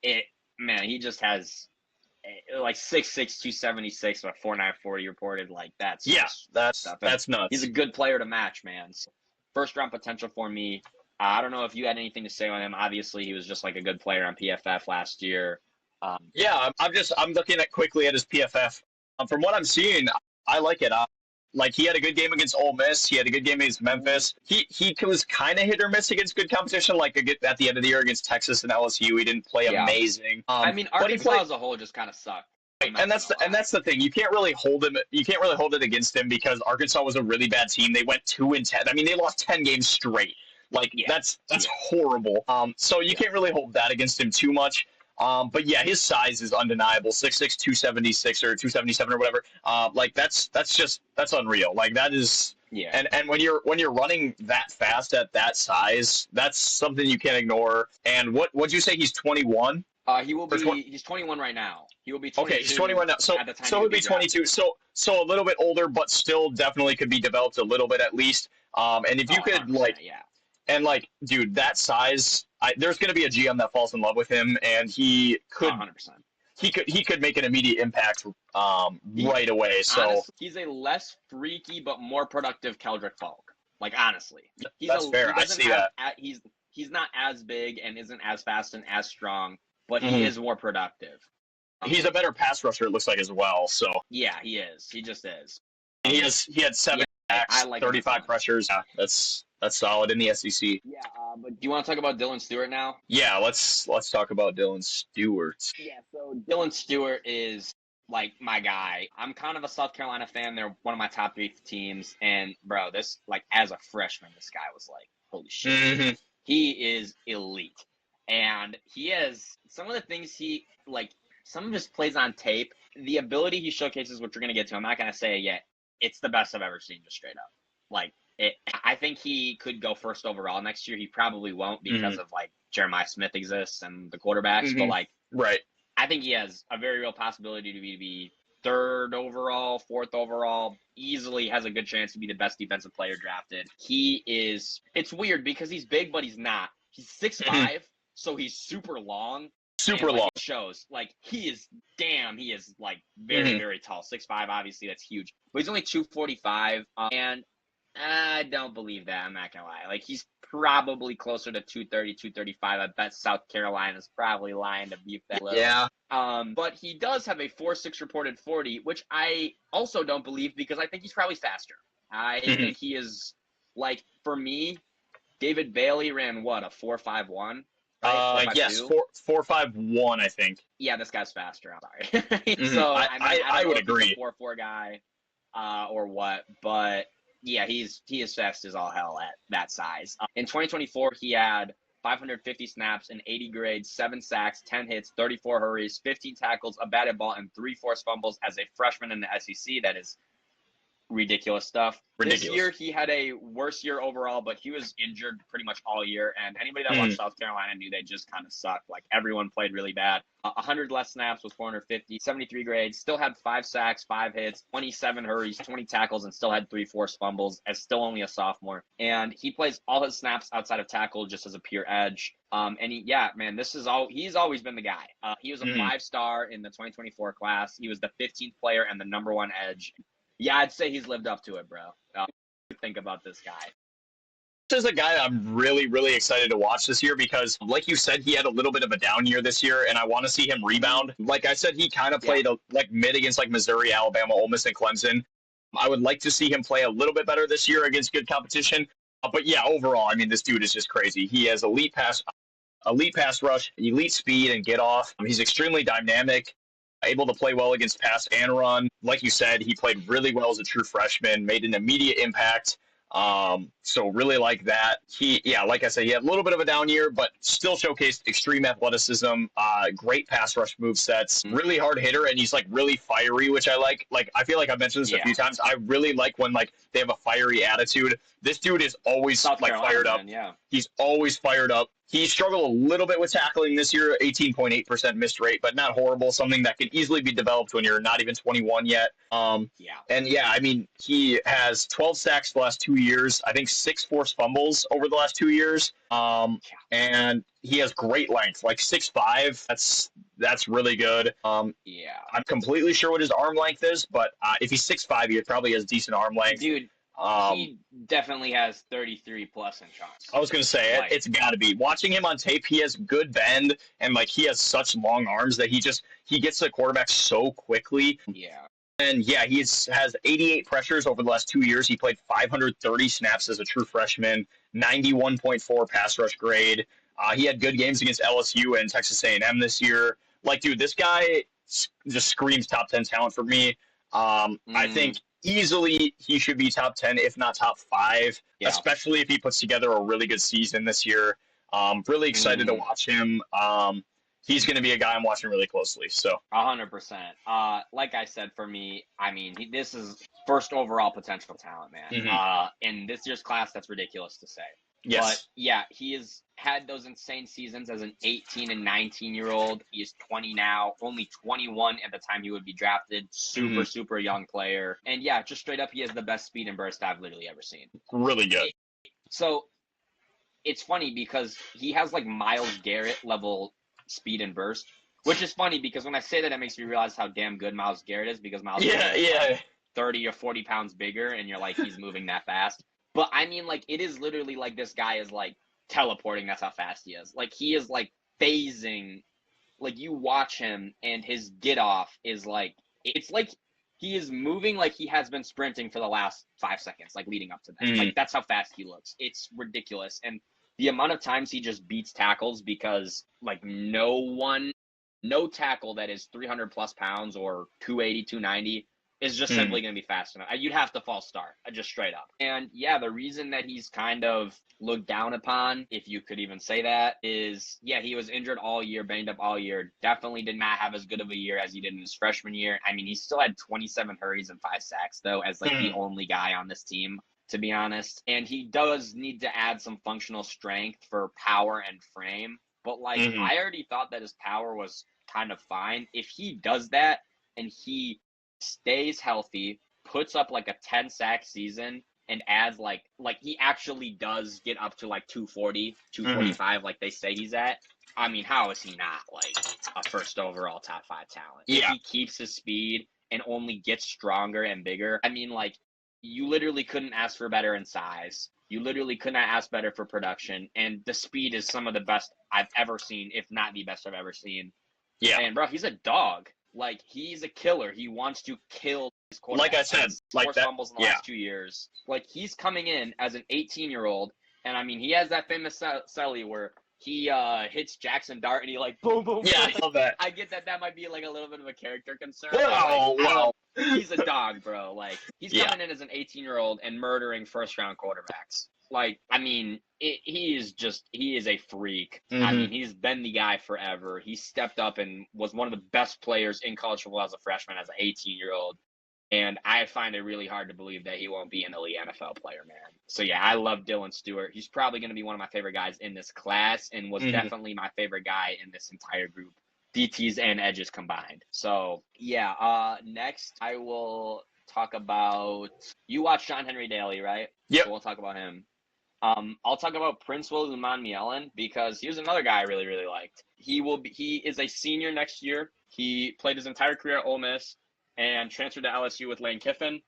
Man, he just has like 6'6", 276, but 4.9 40 reported. Like, that's that's nuts. He's a good player to match, man. So, first round potential for me. I don't know if you had anything to say on him. Obviously, he was just like a good player on PFF last year. I'm looking quickly at his PFF. From what I'm seeing, I like it. Like, he had a good game against Ole Miss. He had a good game against Memphis. He was kind of hit or miss against good competition. Like at the end of the year against Texas and LSU, he didn't play amazing. I mean, Arkansas as a whole just kind of sucked. And that's the thing. You can't really hold him. You can't really hold it against him because Arkansas was a really bad team. They went 2-10. I mean, they lost 10 games straight. Like, that's horrible. So you can't really hold that against him too much. But yeah, his size is undeniable. 6'6", 276 or 277 or whatever. Like, that's unreal. Like, that is. Yeah. And when you're running that fast at that size, that's something you can't ignore. And what'd you say? He's 21. He's 21 right now. He will be 22. Okay, he's 21 now. So he'll be 22. So a little bit older, but still definitely could be developed a little bit at least. And if you could and like, dude, that size, there's going to be a GM that falls in love with him, and he could 100%. He could make an immediate impact right away. So honestly, he's a less freaky but more productive Keldrick Falk. Like, honestly, that's fair. I see that. He's not as big and isn't as fast and as strong, but he is more productive. He's a better pass rusher, it looks like, as well. So yeah, he is. He just is. And he had 7 sacks, 35 pressures. Yeah, that's solid in the SEC. Yeah, but do you want to talk about Dylan Stewart now? Yeah, let's talk about Dylan Stewart. Yeah, so Dylan Stewart is like my guy. I'm kind of a South Carolina fan. They're one of my top 3 teams. And bro, this, like, as a freshman, this guy was like, holy shit. Mm-hmm. He is elite. And he has some of the things some of his plays on tape, the ability he showcases, which we're going to get to. I'm not going to say it yet. It's the best I've ever seen, just straight up. Like, I think he could go first overall next year. He probably won't because of, like, Jeremiah Smith exists and the quarterbacks. But, like, right. I think he has a very real possibility to be 3rd overall, 4th overall. Easily has a good chance to be the best defensive player drafted. It's weird because he's big, but he's not. He's 6'5", so he's super long. Super long. It shows. Like, he is like very, very tall. 6'5", obviously, that's huge. But he's only 245, and I don't believe that. I'm not going to lie. Like, he's probably closer to 230, 235. I bet South Carolina's probably lying to beef that little. Yeah. But he does have a 4.6 reported 40, which I also don't believe because I think he's probably faster. I think he is, like, for me, David Bailey ran, what, a 4.51? Right? Yes, 4.51, I think. Yeah, this guy's faster. I'm sorry. So I would agree. 4.4 guy, or what? But yeah, he is fast as all hell at that size. In 2024, he had 550 snaps, an 80 grade, 7 sacks, 10 hits, 34 hurries, 15 tackles, a batted ball, and 3 forced fumbles as a freshman in the SEC. That is ridiculous stuff. This year, he had a worse year overall, but he was injured pretty much all year. And anybody that watched South Carolina knew they just kind of sucked. Like, everyone played really bad. 100 less snaps with 450, 73 grades, still had 5 sacks, 5 hits, 27 hurries, 20 tackles, and still had 3 forced fumbles as still only a sophomore. And he plays all his snaps outside of tackle just as a pure edge. And he's always been the guy. He was a 5-star in the 2024 class. He was the 15th player and the number 1 edge. Yeah, I'd say he's lived up to it, bro. What do you think about this guy? This is a guy I'm really, really excited to watch this year because, like you said, he had a little bit of a down year this year, and I want to see him rebound. Like I said, he kind of played mid against like Missouri, Alabama, Ole Miss, and Clemson. I would like to see him play a little bit better this year against good competition. But yeah, overall, I mean, this dude is just crazy. He has elite pass rush, elite speed, and get off. He's extremely dynamic. Able to play well against pass and run. Like you said, he played really well as a true freshman, made an immediate impact. So really like that. Like I said, he had a little bit of a down year, but still showcased extreme athleticism, great pass rush move sets, really hard hitter, and he's like really fiery, which I like. Like, I feel like I've mentioned this a few times. I really like when like they have a fiery attitude. This dude is always fired up. Yeah. He's always fired up. He struggled a little bit with tackling this year, 18.8% missed rate, but not horrible. Something that can easily be developed when you're not even 21 yet. Yeah. And yeah, I mean, he has 12 sacks the last 2 years. I think 6 forced fumbles over the last 2 years. And he has great length, like 6'5". That's really good. Yeah. I'm completely sure what his arm length is, but if he's 6'5", he probably has decent arm length. Dude, he definitely has 33 plus in chunks. I was gonna say it's got to be. Watching him on tape, he has good bend and like he has such long arms that he gets to the quarterback so quickly. Yeah. And yeah, he has 88 pressures over the last 2 years. He played 530 snaps as a true freshman, 91.4 pass rush grade. He had good games against LSU and Texas A&M this year. Like, dude, this guy just screams top 10 talent for me. I think easily he should be top 10, if not top 5, especially if he puts together a really good season this year. Really excited to watch him. He's going to be a guy I'm watching really closely. So 100%. Like I said, for me, I mean, this is first overall potential talent, man. In this year's class, that's ridiculous to say. Yes. But yeah, he has had those insane seasons as an 18 and 19-year-old. He is 20 now, only 21 at the time he would be drafted. Super young player. And yeah, just straight up, he has the best speed and burst I've literally ever seen. Really good. So it's funny because he has like Myles Garrett level speed and burst, which is funny because when I say that, it makes me realize how damn good Myles Garrett is, because Myles Garrett is like 30 or 40 pounds bigger, and you're like, he's moving that fast. But I mean, like, it is literally like this guy is like teleporting. That's how fast he is. Like, he is like phasing. Like, you watch him and his get off is like, it's like he is moving like he has been sprinting for the last 5 seconds, like leading up to that. Like, that's how fast he looks. It's ridiculous. And the amount of times he just beats tackles, because like no tackle that is 300 plus pounds or 280, 290 is just simply going to be fast enough. You'd have to false start, just straight up. And yeah, the reason that he's kind of looked down upon, if you could even say that, is, yeah, he was injured all year, banged up all year. Definitely did not have as good of a year as he did in his freshman year. I mean, he still had 27 hurries and 5 sacks, though, as like the only guy on this team, to be honest. And he does need to add some functional strength for power and frame. But like, I already thought that his power was kind of fine. If he does that and he stays healthy, puts up like a 10 sack season, and adds like he actually does get up to like 240, 245, like they say he's at. I mean, how is he not like a first overall top 5 talent? Yeah. If he keeps his speed and only gets stronger and bigger, I mean, like, you literally couldn't ask for better in size. You literally could not ask better for production. And the speed is some of the best I've ever seen, if not the best I've ever seen. Yeah. And bro, he's a dog. Like, he's a killer. He wants to kill his quarterback. Like I said, like that. Fumbles in the last 2 years. Like, he's coming in as an 18-year-old, and I mean, he has that famous celly where he hits Jackson Dart and he like boom, boom. Yeah, boom. I love that. I get that might be like a little bit of a character concern. Wow. He's a dog, bro. Like, he's coming in as an 18-year-old and murdering first-round quarterbacks. Like, I mean, he is a freak. I mean, he's been the guy forever. He stepped up and was one of the best players in college football as a freshman, as an 18-year-old. And I find it really hard to believe that he won't be an elite NFL player, man. So, yeah, I love Dylan Stewart. He's probably going to be one of my favorite guys in this class, and was definitely my favorite guy in this entire group, DTs and edges combined. So, yeah, next I will talk about – you watched John Henry Daly, right? Yep. So we'll talk about him. I'll talk about Prince Umanmielen, because he was another guy I really, really liked. He is a senior next year. He played his entire career at Ole Miss and transferred to LSU with Lane Kiffin.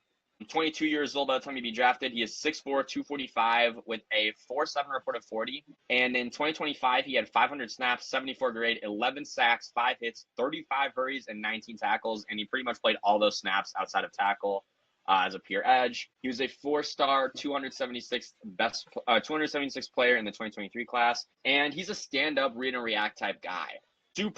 22 years old by the time he'd be drafted. He is 6'4", 245 with a 4.7 reported 40. And in 2025, he had 500 snaps, 74 grade, 11 sacks, 5 hits, 35 hurries, and 19 tackles. And he pretty much played all those snaps outside of tackle as a pure edge. He was a 4-star, 276th player in the 2023 class. And he's a stand-up, read and react type guy.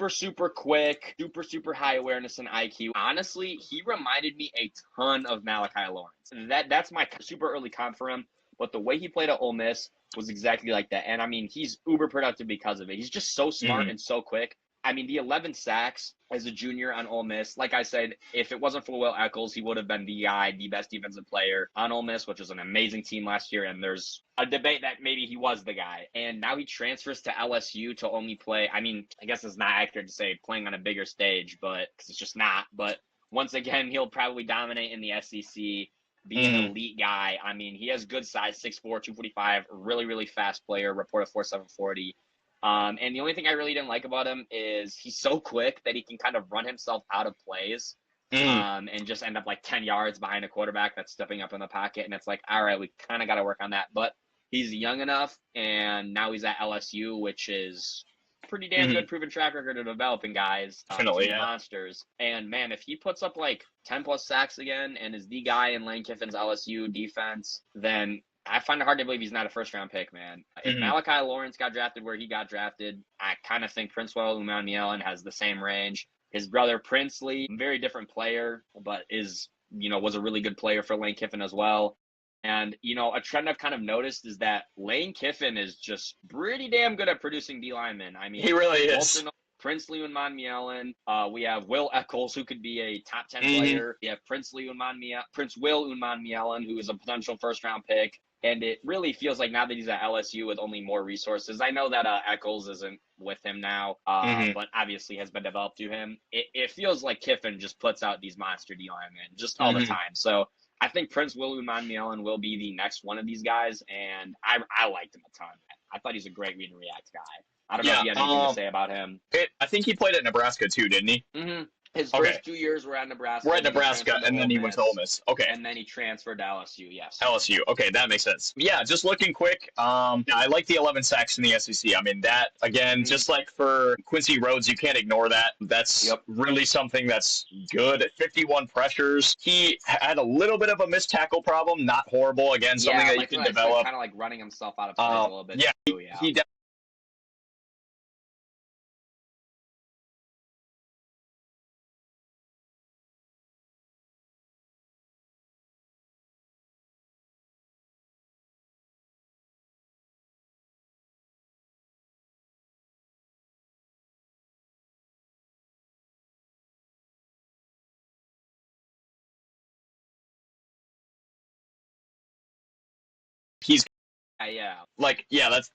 Super quick, super high awareness and IQ. Honestly, he reminded me a ton of Malachi Lawrence. That's my super early comp for him. But the way he played at Ole Miss was exactly like that. And I mean, he's uber productive because of it. He's just so smart and so quick. I mean, the 11 sacks as a junior on Ole Miss, like I said, if it wasn't for Will Eccles, he would have been the guy, the best defensive player on Ole Miss, which was an amazing team last year. And there's a debate that maybe he was the guy. And now he transfers to LSU to only play. I mean, I guess it's not accurate to say playing on a bigger stage, but because it's just not. But once again, he'll probably dominate in the SEC. Be an elite guy. I mean, he has good size, 6'4", 245, really, really fast player, reported 4.740. And the only thing I really didn't like about him is he's so quick that he can kind of run himself out of plays and just end up like 10 yards behind a quarterback that's stepping up in the pocket. And it's like, all right, we kind of got to work on that. But he's young enough, and now he's at LSU, which is pretty damn good proven track record of developing guys, monsters. And man, if he puts up like 10 plus sacks again and is the guy in Lane Kiffin's LSU defense, then I find it hard to believe he's not a first round pick, man. If Malachi Lawrence got drafted where he got drafted, I kind of think Princewill Umanmielen has the same range. His brother Princely, very different player, but was a really good player for Lane Kiffin as well. And, a trend I've kind of noticed is that Lane Kiffin is just pretty damn good at producing D linemen. I mean, he really is. Princely Umanmielen. We have Will Eccles, who could be a top 10 player. We have Prince Will Umanmielen, who is a potential first round pick. And it really feels like now that he's at LSU with only more resources. I know that Eccles isn't with him now, but obviously has been developed to him. It feels like Kiffin just puts out these monster D linemen just all the time. So I think Prince Will Umanmielen will be the next one of these guys, and I liked him a ton. I thought he's a great read and react guy. I don't know if you had anything to say about him. I think he played at Nebraska too, didn't he? His first 2 years were at Nebraska. And then he went to Ole Miss. Okay. And then he transferred to LSU, yes. LSU. Okay, that makes sense. Yeah, just looking quick, I like the 11 sacks in the SEC. I mean, that, again, just like for Quincy Rhodes, you can't ignore that. That's really something that's good. 51 pressures. He had a little bit of a missed tackle problem, not horrible. Again, something that you can develop. Kind of like running himself out of plays a little bit. Yeah, he definitely. He's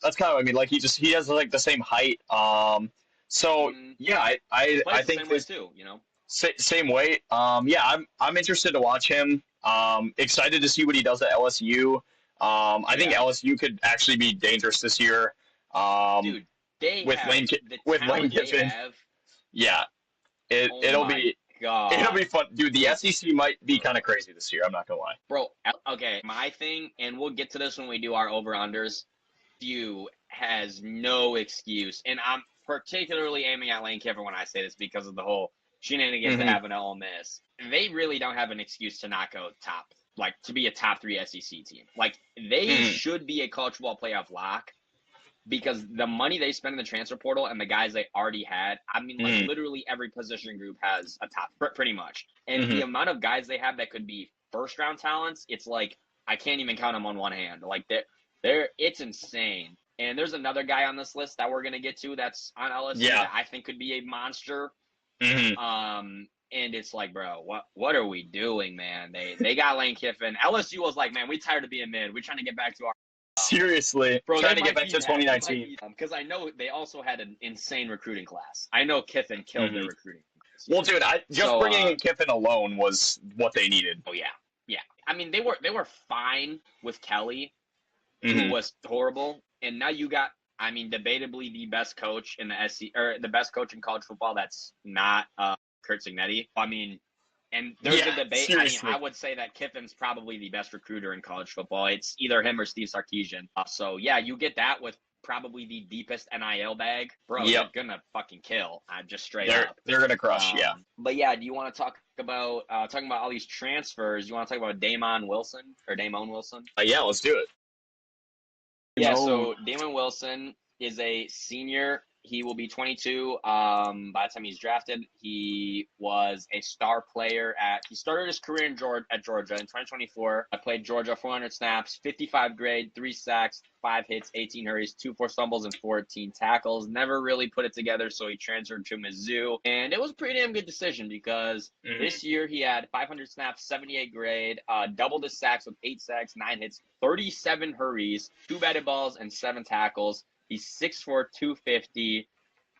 that's kind of what I mean. Like he has like the same height. So yeah, I think same way too. Same weight. Yeah, I'm interested to watch him. Excited to see what he does at LSU. I think LSU could actually be dangerous this year. Dude, with Lane Kiffin. Yeah, it'll be fun, dude. The SEC might be kind of crazy this year. I'm not gonna lie, bro. Okay, my thing, and we'll get to this when we do our over/unders. LSU has no excuse, and I'm particularly aiming at Lane Kiffin when I say this because of the whole shenanigans that happen at Ole Miss. They really don't have an excuse to not go to be a top 3 SEC team. Like, they should be a college football playoff lock because the money they spend in the transfer portal and the guys they already had, I mean, literally every position group has a top, pretty much. And the amount of guys they have that could be first-round talents, it's like, I can't even count them on one hand. Like, it's insane. And there's another guy on this list that we're going to get to that's on LSU that I think could be a monster. And it's like, bro, what are we doing, man? They got Lane Kiffin. LSU was like, man, we tired of being mid. We're trying to get back to our seriously, bro, trying to get back to 2019. Because I know they also had an insane recruiting class. I know Kiffin killed their recruiting. Well, dude, bringing in Kiffin alone was what they needed. Oh yeah. I mean, they were fine with Kelly, who was horrible, and now you got, I mean, debatably the best coach in the SEC or the best coach in college football. That's not Curt Cignetti. I mean, and there's a debate. Seriously. I mean, I would say that Kiffin's probably the best recruiter in college football. It's either him or Steve Sarkisian. So yeah, you get that with probably the deepest NIL bag, bro. They're gonna fucking kill. Just straight up. They're gonna crush. But yeah, do you want to talk about talking about all these transfers? You want to talk about Damon Wilson? Yeah, let's do it. Yeah, so Damon Wilson is a senior He will be 22 by the time he's drafted. He was a star player he started his career at Georgia in 2024. I played Georgia 400 snaps, 55 grade, 3 sacks, 5 hits, 18 hurries, 2 forced fumbles, and 14 tackles. Never really put it together, so he transferred to Mizzou. And it was a pretty damn good decision because this year he had 500 snaps, 78 grade, doubled his sacks with 8 sacks, 9 hits, 37 hurries, 2 batted balls, and 7 tackles. He's 6'4", 250,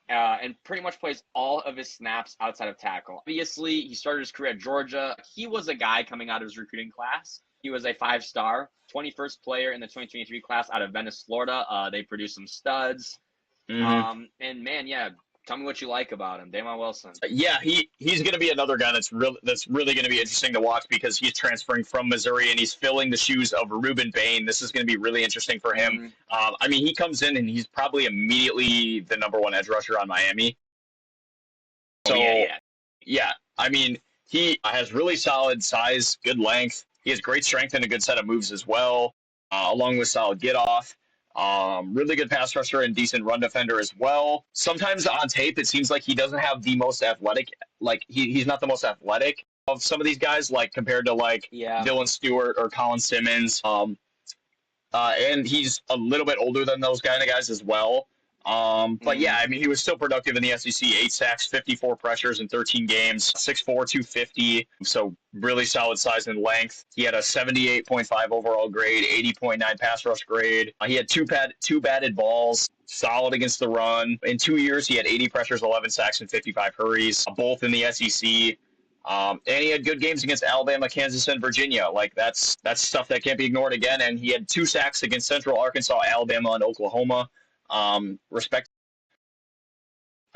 and pretty much plays all of his snaps outside of tackle. Obviously, he started his career at Georgia. He was a guy coming out of his recruiting class. He was a 5-star, 21st player in the 2023 class out of Venice, Florida. They produced some studs. And man, yeah, tell me what you like about him, Damon Wilson. Yeah, he's going to be another guy that's really going to be interesting to watch because he's transferring from Missouri and he's filling the shoes of Ruben Bain. This is going to be really interesting for him. I mean, he comes in and he's probably immediately the number 1 edge rusher on Miami. So, yeah. I mean, he has really solid size, good length. He has great strength and a good set of moves as well, along with solid get off. Really good pass rusher and decent run defender as well. Sometimes on tape, it seems like he doesn't have the most athletic, like he's not the most athletic of some of these guys, like compared to like Dylan Stewart or Colin Simmons. And he's a little bit older than those kind of guys as well. But yeah, I mean, he was still productive in the SEC, 8 sacks, 54 pressures in 13 games, 6'4", 250. So really solid size and length. He had a 78.5 overall grade, 80.9 pass rush grade. He had two batted balls, solid against the run. In 2 years, he had 80 pressures, 11 sacks, and 55 hurries, both in the SEC. And he had good games against Alabama, Kansas, and Virginia. Like that's stuff that can't be ignored again. And he had 2 sacks against Central Arkansas, Alabama, and Oklahoma. I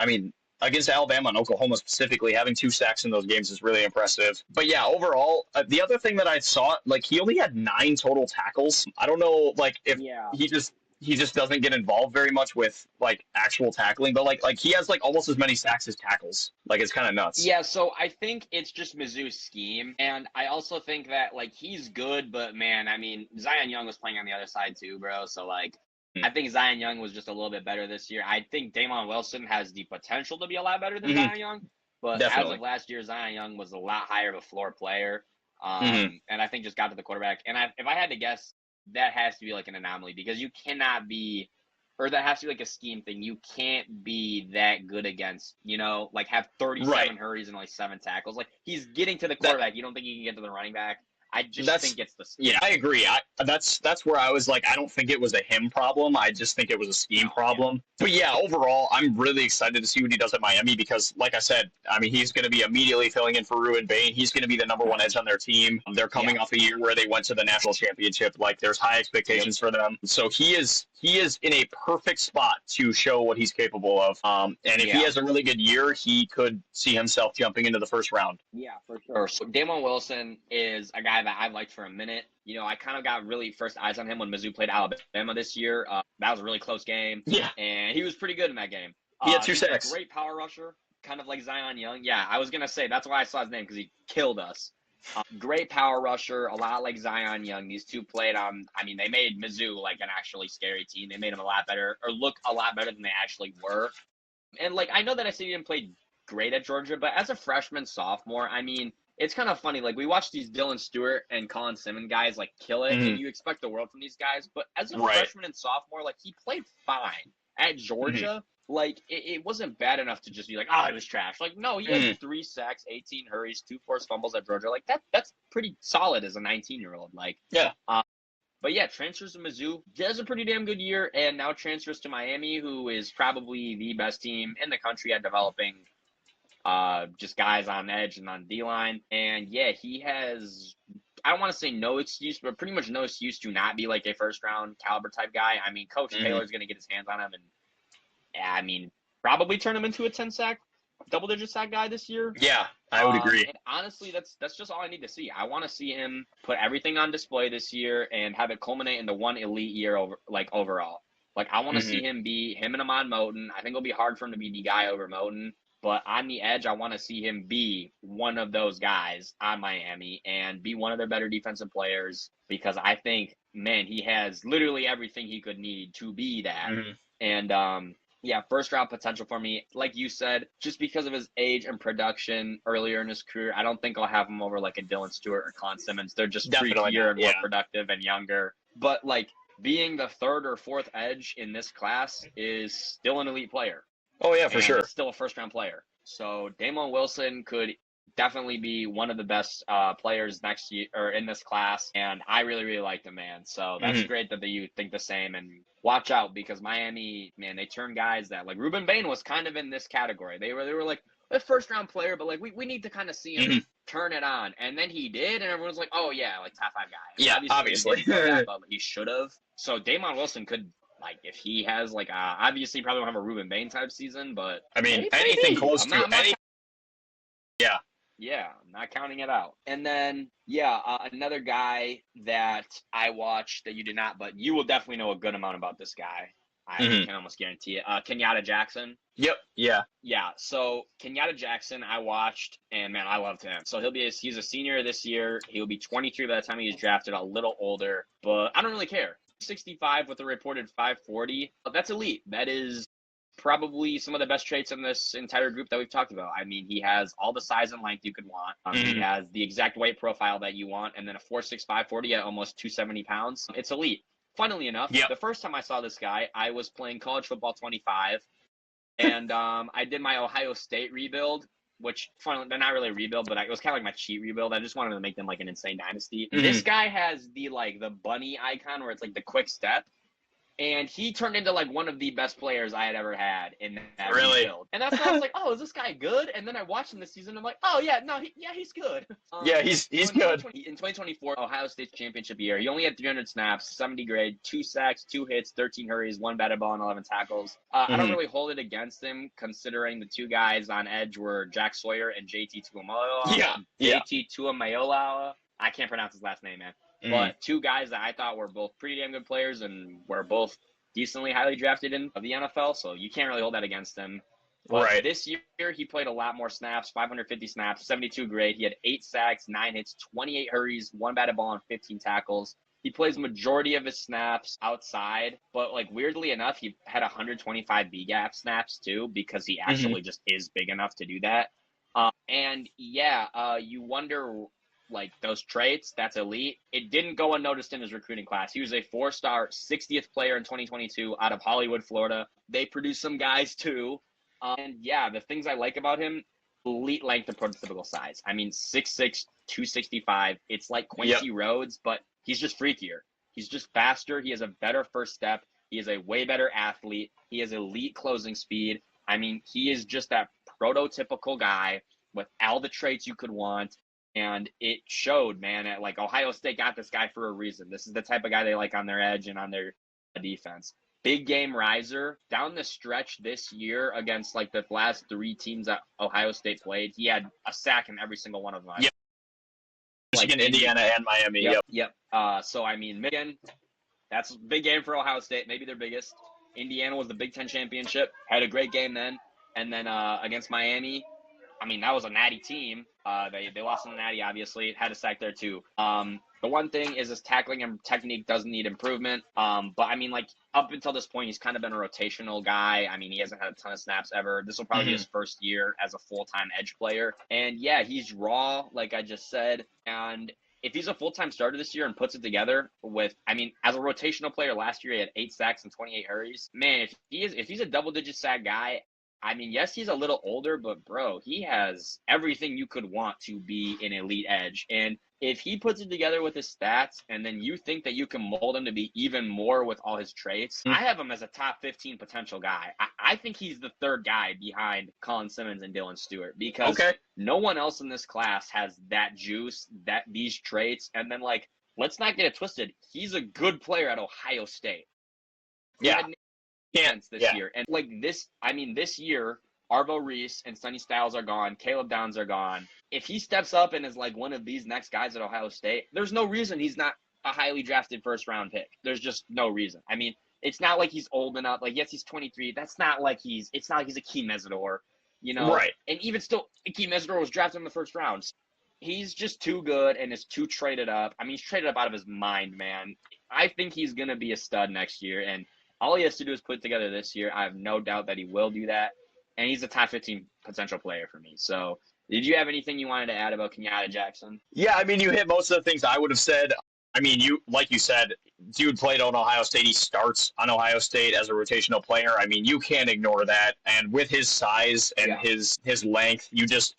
mean, against Alabama and Oklahoma specifically, having 2 sacks in those games is really impressive. But yeah, overall, the other thing that I saw, like he only had 9 total tackles. I don't know, like if he just doesn't get involved very much with like actual tackling, but like he has like almost as many sacks as tackles. Like it's kind of nuts. Yeah, so I think it's just Mizzou's scheme, and I also think that like he's good, but man, I mean Zion Young was playing on the other side too, bro. So like. I think Zion Young was just a little bit better this year. I think Damon Wilson has the potential to be a lot better than Zion Young, but as of last year, Zion Young was a lot higher of a floor player, and I think just got to the quarterback. And if I had to guess, that has to be like an anomaly because you cannot be, or that has to be like a scheme thing. You can't be that good against, like have 37 hurries and only 7 tackles. Like he's getting to the quarterback. You don't think he can get to the running back? I just think it's the scheme. Yeah, I agree. That's where I was like, I don't think it was a him problem. I just think it was a scheme problem. Yeah. But yeah, overall, I'm really excited to see what he does at Miami because, like I said, I mean, he's going to be immediately filling in for Ruben Bain. He's going to be the number 1 edge on their team. They're coming off a year where they went to the national championship. Like, there's high expectations for them. So he is in a perfect spot to show what he's capable of. And if he has a really good year, he could see himself jumping into the first round. Yeah, for sure. So Damon Wilson is a guy that I've liked for a minute. I kind of got really first eyes on him when Mizzou played Alabama this year. That was a really close game. Yeah. And he was pretty good in that game. He had 2 sacks. Great power rusher, kind of like Zion Young. Yeah, I was going to say, that's why I saw his name, because he killed us. Great power rusher, a lot like Zion Young. These two played they made Mizzou like an actually scary team. They made him a lot better, or look a lot better than they actually were. And like, I know that I said he didn't play great at Georgia, but as a freshman, sophomore, I mean, it's kind of funny. Like, we watch these Dylan Stewart and Colin Simmons guys like kill it, and you expect the world from these guys. But as a freshman and sophomore, like he played fine at Georgia. Like it wasn't bad enough to just be like, oh, it was trash. Like, no, he had 3 sacks, 18 hurries, 2 forced fumbles at Georgia. Like that's pretty solid as a 19-year-old. Like, yeah. But yeah, transfers to Mizzou, does a pretty damn good year, and now transfers to Miami, who is probably the best team in the country at developing just guys on edge and on D-line. And yeah, he has, I don't want to say no excuse, but pretty much no excuse to not be like a first-round caliber type guy. I mean, Coach Taylor's going to get his hands on him and, I mean, probably turn him into a 10-sack, double-digit sack guy this year. Yeah, I would agree. And honestly, that's just all I need to see. I want to see him put everything on display this year and have it culminate into one elite year overall. Like, I want to see him and Ahmad Moten. I think it'll be hard for him to be the guy over Moten. But on the edge, I want to see him be one of those guys on Miami and be one of their better defensive players because I think, man, he has literally everything he could need to be that. And Yeah, first round potential for me. Like you said, just because of his age and production earlier in his career, I don't think I'll have him over like a Dylan Stewart or Colin Simmons. They're just Definitely freakier not. and more Yeah. productive and younger. But like being the third or fourth edge in this class is still an elite player Oh yeah, for and sure. is still a first round player. So Damon Wilson could definitely be one of the best players next year or in this class, and I really really like the man. So that's Hmm. great that you think the same. And watch out because Miami, man, they turn guys that like Ruben Bain was kind of in this category. They were like a first round player, but like we need to kind of see him Hmm. turn it on, and then he did, and everyone's like, oh yeah, like top 5 guy. Yeah, Obviously. He obviously. didn't go that, but he should have. So Damon Wilson could like if he has like obviously probably won't have a Ruben Bain type season, but I mean, maybe. anything close to I'm not any. Yeah. yeah, I'm not counting it out. And then, yeah, another guy that I watched that you did not, but you will definitely know a good amount about this guy. I Mhm. can almost guarantee it. Kenyatta Jackson. Yep. Yeah. Yeah, so Kenyatta Jackson, I watched, and man, I loved him. So he's a senior this year. He'll be 23 by the time he's drafted, a little older, but I don't really care. 65 with a reported 540. That's elite. That is probably some of the best traits in this entire group that we've talked about. I mean, he has all the size and length you could want. He Mhm. has the exact weight profile that you want, and then a 4.65 40 at almost 270 pounds. It's elite. Funnily enough, Yep. the first time I saw this guy, I was playing college football 25, and I did my Ohio State rebuild, which funnily, they're not really a rebuild, but it was kind of like my cheat rebuild. I just wanted to make them like an insane dynasty. This Mhm. guy has the bunny icon where it's like the quick step, and he turned into like one of the best players I had ever had in that Really? rebuild. And that's when I was like, oh, is this guy good? And then I watched him this season. And I'm like, oh yeah, no, he's good. Yeah, he's in good. 2024 Ohio State championship year, he only had 300 snaps, 70 grade, 2 sacks, 2 hits, 13 hurries, 1 batted ball, and 11 tackles. I don't Mhm. really hold it against him, considering the 2 guys on edge were Jack Sawyer and JT Tuamoloa. Yeah. Yeah. JT Tuamoloa. I can't pronounce his last name, man. Mhm. But 2 guys that I thought were both pretty damn good players and were both decently highly drafted in the NFL, so you can't really hold that against him. But Right. this year, he played a lot more snaps, 550 snaps, 72 grade. He had 8 sacks, 9 hits, 28 hurries, 1 batted ball, and 15 tackles. He plays majority of his snaps outside, but like weirdly enough, he had 125 B gap snaps too because he actually just is big enough to do that. And yeah, you wonder like those traits, that's elite. It didn't go unnoticed in his recruiting class. He was a 4-star 60th player in 2022 out of Hollywood, Florida. They produced some guys too. And yeah, the things I like about him, elite length and prototypical size. I mean, 6'6", 265. It's like Quincy Rhodes, but he's just freakier. He's just faster. He has a better first step. He is a way better athlete. He has elite closing speed. I mean, he is just that prototypical guy with all the traits you could want. And it showed, man, at like Ohio State got this guy for a reason. This is the type of guy they like on their edge and on their defense. Big game riser down the stretch this year against like the last 3 teams that Ohio State played. He had a sack in every single one of them. Yep. Michigan, Indiana, and Miami. Yep. So I mean, Michigan, that's a big game for Ohio State, maybe their biggest. Indiana was the Big Ten championship, had a great game then, and then against Miami, I mean, that was a natty team. They lost in the natty, obviously. Had a sack there, too. The one thing is his tackling and technique does need improvement. But, I mean, like, up until this point, he's kind of been a rotational guy. I mean, he hasn't had a ton of snaps ever. This will probably be his first year as a full-time edge player. And, yeah, he's raw, like I just said. And if he's a full-time starter this year and puts it together with, I mean, as a rotational player last year, he had 8 sacks and 28 hurries. Man, if he's a double-digit sack guy, I mean, yes, he's a little older, but bro, he has everything you could want to be an elite edge. And if he puts it together with his stats, and then you think that you can mold him to be even more with all his traits, I have him as a top 15 potential guy. I think he's the 3rd guy behind Colin Simmons and Dylan Stewart because no one else in this class has that juice, these traits. And then, like, let's not get it twisted. He's a good player at Ohio State. Yeah. This year. And like this year, Arvo Reese and Sonny Styles are gone. Caleb Downs are gone. If he steps up and is like one of these next guys at Ohio State, there's no reason he's not a highly drafted 1st-round pick. There's just no reason. I mean, it's not like he's old enough. Like, yes, he's 23. It's not like he's Akeem Mesidor, you know? Right. And even still, Akeem Mesidor was drafted in the 1st round. He's just too good and is too traded up. I mean, he's traded up out of his mind, man. I think he's going to be a stud next year. And All he has to do is put it together this year. I have no doubt that he will do that. And he's a top 15 potential player for me. So did you have anything you wanted to add about Kenyatta Jackson? Yeah, I mean, you hit most of the things I would have said. I mean, like you said, dude played on Ohio State. He starts on Ohio State as a rotational player. I mean, you can't ignore that. And with his size and his length,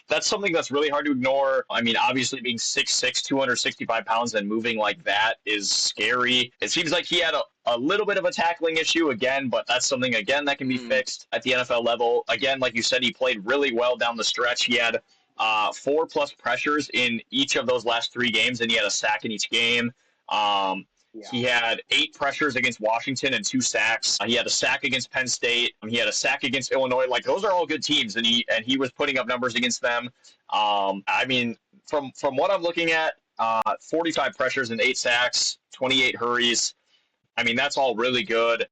that's something that's really hard to ignore. I mean, obviously being 6'6", 265 pounds and moving like that is scary. It seems like he had a little bit of a tackling issue again, but that's something, again, that can be fixed at the NFL level. Again, like you said, he played really well down the stretch. He had 4+ pressures in each of those last 3 games, and he had a sack in each game. He had 8 pressures against Washington and 2 sacks. He had a sack against Penn State. He had a sack against Illinois. Like, those are all good teams, and he was putting up numbers against them. I mean, from what I'm looking at, 45 pressures and 8 sacks, 28 hurries. I mean, that's all really good.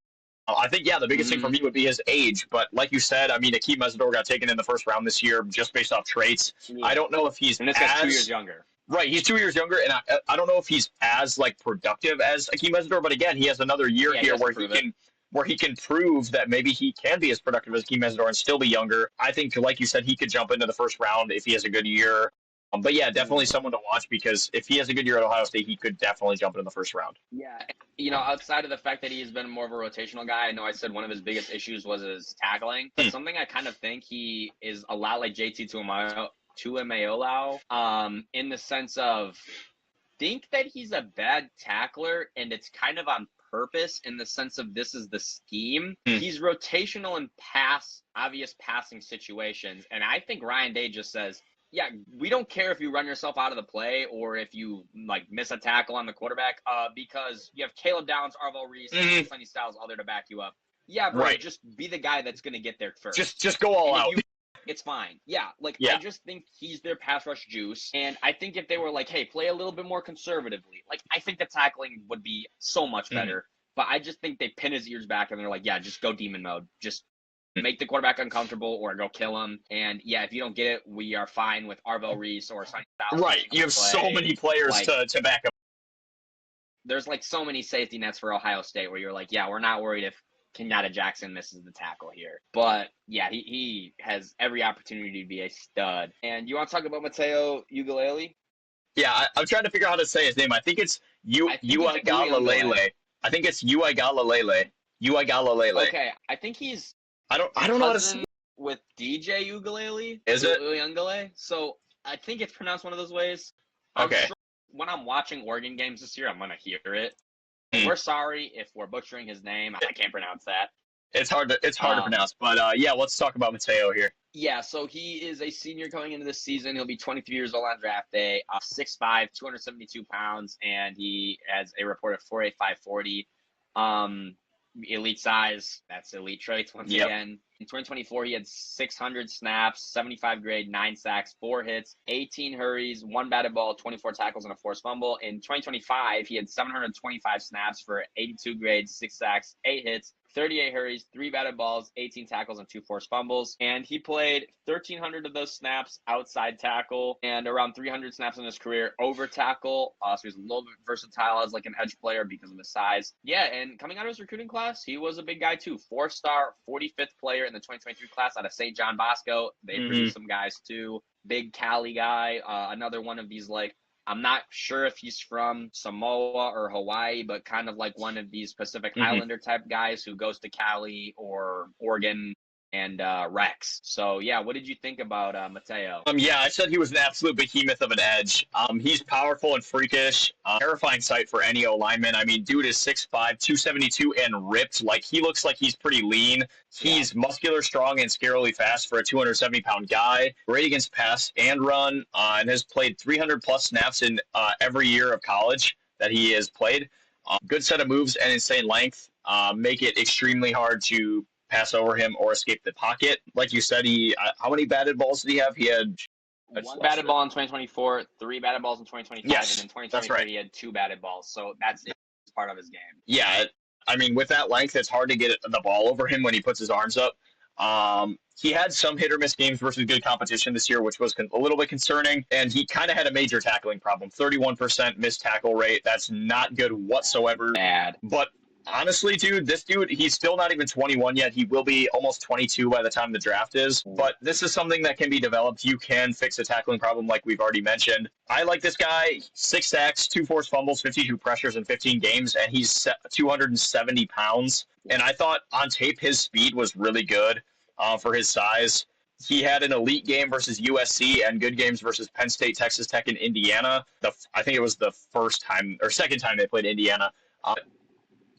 I think, the biggest thing for me would be his age. But like you said, I mean, Akeem Mesidor got taken in the first round this year just based off traits. Yeah. I don't know if he's and this guy's 2 years younger. Right, he's 2 years younger, and I don't know if he's as productive as Akeem Mesidor. But again, he has another year here where he can prove that maybe he can be as productive as Akeem Mesidor and still be younger. I think, like you said, he could jump into the first round if he has a good year. But yeah, definitely someone to watch, because if he has a good year at Ohio State, he could definitely jump in the first round. Yeah. Outside of the fact that he's been more of a rotational guy, I know I said one of his biggest issues was his tackling. But something I kind of think he is a lot like JT Tuimoloau, in the sense of think that he's a bad tackler, and it's kind of on purpose in the sense of this is the scheme. He's rotational in obvious passing situations. And I think Ryan Day just says, yeah, we don't care if you run yourself out of the play or if you miss a tackle on the quarterback, because you have Caleb Downs, Arvo Reese, and Sonny Styles all there to back you up. Yeah, bro, just be the guy that's going to get there first. Just go all out. It's fine. I just think he's their pass rush juice. And I think if they were like, hey, play a little bit more conservatively, I think the tackling would be so much better. But I just think they pin his ears back and they're like, yeah, just go demon mode. Just make the quarterback uncomfortable or go kill him. And if you don't get it, we are fine with Arvo Reese or Sonny Styles. Right. You have so many players to back up. There's so many safety nets for Ohio State where you're like, yeah, we're not worried if Kenyatta Jackson misses the tackle here. But yeah, he has every opportunity to be a stud. And you want to talk about Matayo Uiagalelei? Yeah, I'm trying to figure out how to say his name. I think it's Uiagalelei. I think it's Uiagalelei. Okay, I think he's I don't know how to say with DJ Uiagalelei. Is it? Uiagalelei? So I think it's pronounced one of those ways. Okay. Sure when I'm watching Oregon games this year, I'm gonna hear it. We're sorry if we're butchering his name. I can't pronounce that. It's hard to pronounce. But let's talk about Matayo here. Yeah, so he is a senior coming into this season. He'll be 23 years old on draft day. 6'5", 272 pounds, and he has a reported 4.85 40. Elite size. That's elite traits once again. In 2024, he had 600 snaps, 75 grade, 9 sacks, 4 hits, 18 hurries, 1 batted ball, 24 tackles, and a forced fumble. In 2025, he had 725 snaps for 82 grades, 6 sacks, 8 hits, 38 hurries, 3 batted balls, 18 tackles, and 2 forced fumbles. And he played 1,300 of those snaps outside tackle and around 300 snaps in his career over tackle. So he's a little bit versatile as an edge player because of his size. Yeah, and coming out of his recruiting class, he was a big guy too. 4-star, 45th player in the 2023 class out of St. John Bosco. They produced some guys too. Big Cali guy. Another one of these I'm not sure if he's from Samoa or Hawaii, but kind of one of these Pacific Islander type guys who goes to Cali or Oregon and Rex. So, yeah, what did you think about Matayo? I said he was an absolute behemoth of an edge. He's powerful and freakish. Terrifying sight for any O-lineman. I mean, dude is 6'5", 272 and ripped. He looks like he's pretty lean. He's muscular, strong, and scarily fast for a 270-pound guy. Great against pass and run, and has played 300-plus snaps in every year of college that he has played. Good set of moves and insane length make it extremely hard to pass over him or escape the pocket. Like you said, how many batted balls did he have? He had 1 batted ball in 2024, 3 batted balls in 2025, and in 2023 he had 2 batted balls. So that's part of his game. Yeah, I mean, with that length, it's hard to get the ball over him when he puts his arms up. He had some hit or miss games versus good competition this year, which was a little bit concerning. And he kind of had a major tackling problem, 31% missed tackle rate. That's not good whatsoever. Bad. But Honestly, dude, this dude, he's still not even 21 yet. He will be almost 22 by the time the draft is. But this is something that can be developed. You can fix a tackling problem, like we've already mentioned. I like this guy. 6 sacks, 2 forced fumbles, 52 pressures in 15 games, and he's 270 pounds. And I thought on tape his speed was really good for his size. He had an elite game versus USC and good games versus Penn State, Texas Tech, and Indiana. I think it was the first time or second time they played Indiana.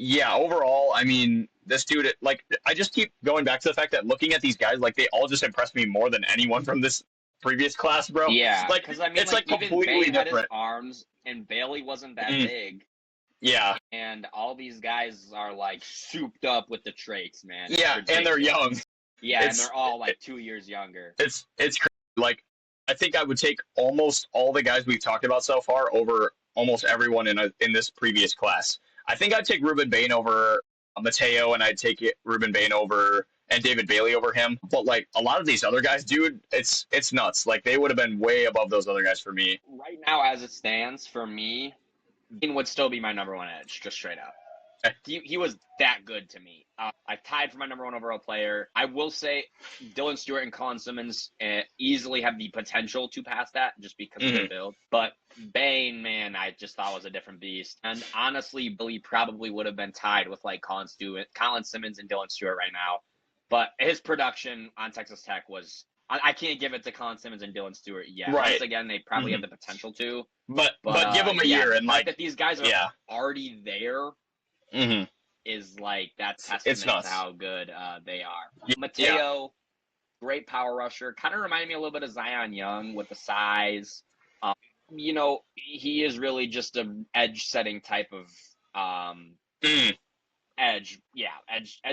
Yeah, overall, I mean, this dude, like, I just keep going back to the fact that looking at these guys, like, they all just impressed me more than anyone from this previous class, bro. Yeah, like, because I mean, it's like like even completely Bane had his different. arms, and Bailey wasn't that big, Yeah, and all these guys are like souped up with the traits, man. It's yeah, and they're young. ridiculous. Yeah, and It's they're all like 2 years younger. it's crazy. Like, I think I would take almost all the guys we've talked about so far over almost everyone in this previous class. I think I'd take Ruben Bain over Mateo, and I'd take Ruben Bain over and David Bailey over him. But like a lot of these other guys, dude, it's nuts. Like they would have been way above those other guys for me. Right now, as it stands, for me, Bain would still be my number one edge, just straight up. He was that good to me. I tied for my number one overall player. I will say Dylan Stewart and Colin Simmons easily have the potential to pass that just because of their build. But Bain, man, I just thought was a different beast. And honestly, Billy probably would have been tied with like Colin Simmons and Dylan Stewart right now. But his production on Texas Tech was I can't give it to Colin Simmons and Dylan Stewart yet. Right. Once again, they probably have the potential to. But give them a year and like that these guys are already there. Is like that testament to how good they are. Mateo, great power rusher, kind of reminded me a little bit of Zion Young with the size. You know, he is really just an edge setting type of edge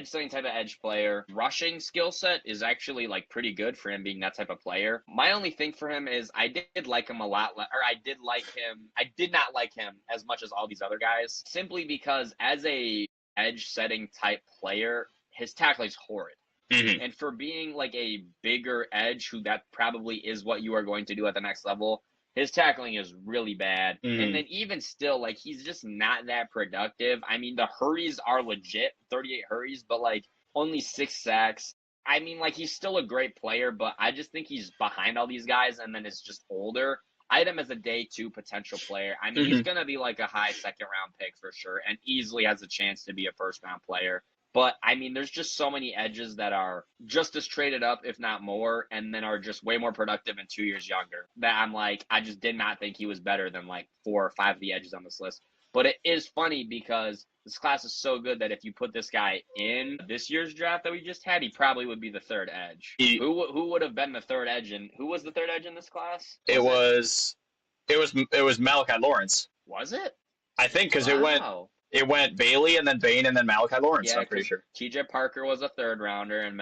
setting type of edge player. Rushing skill set is actually like pretty good for him being that type of player. My only thing for him is I did like him a lot, or I did not like him as much as all these other guys, simply because as a edge setting type player, his tackling is horrid. And for being like a bigger edge, who that probably is what you are going to do at the next level, his tackling is really bad. And then even still, like, he's just not that productive. I mean, the hurries are legit, 38 hurries, but like only 6 sacks. I mean, like, he's still a great player, but I just think he's behind all these guys, and then it's just older. I had him as a day 2 potential player. I mean, he's going to be like a high second round pick for sure, and easily has a chance to be a first round player. But I mean, there's just so many edges that are just as traded up, if not more, and then are just way more productive and 2 years younger. That I'm like, I just did not think he was better than like 4 or 5 of the edges on this list. But it is funny because this class is so good that if you put this guy in this year's draft that we just had, he probably would be the third edge. Who would have been the third edge? And who was the third edge in this class? It was Malachi Lawrence. Was it? I think because it went Bailey and then Bain and then Malachi Lawrence. I'm pretty sure. TJ Parker was a third rounder and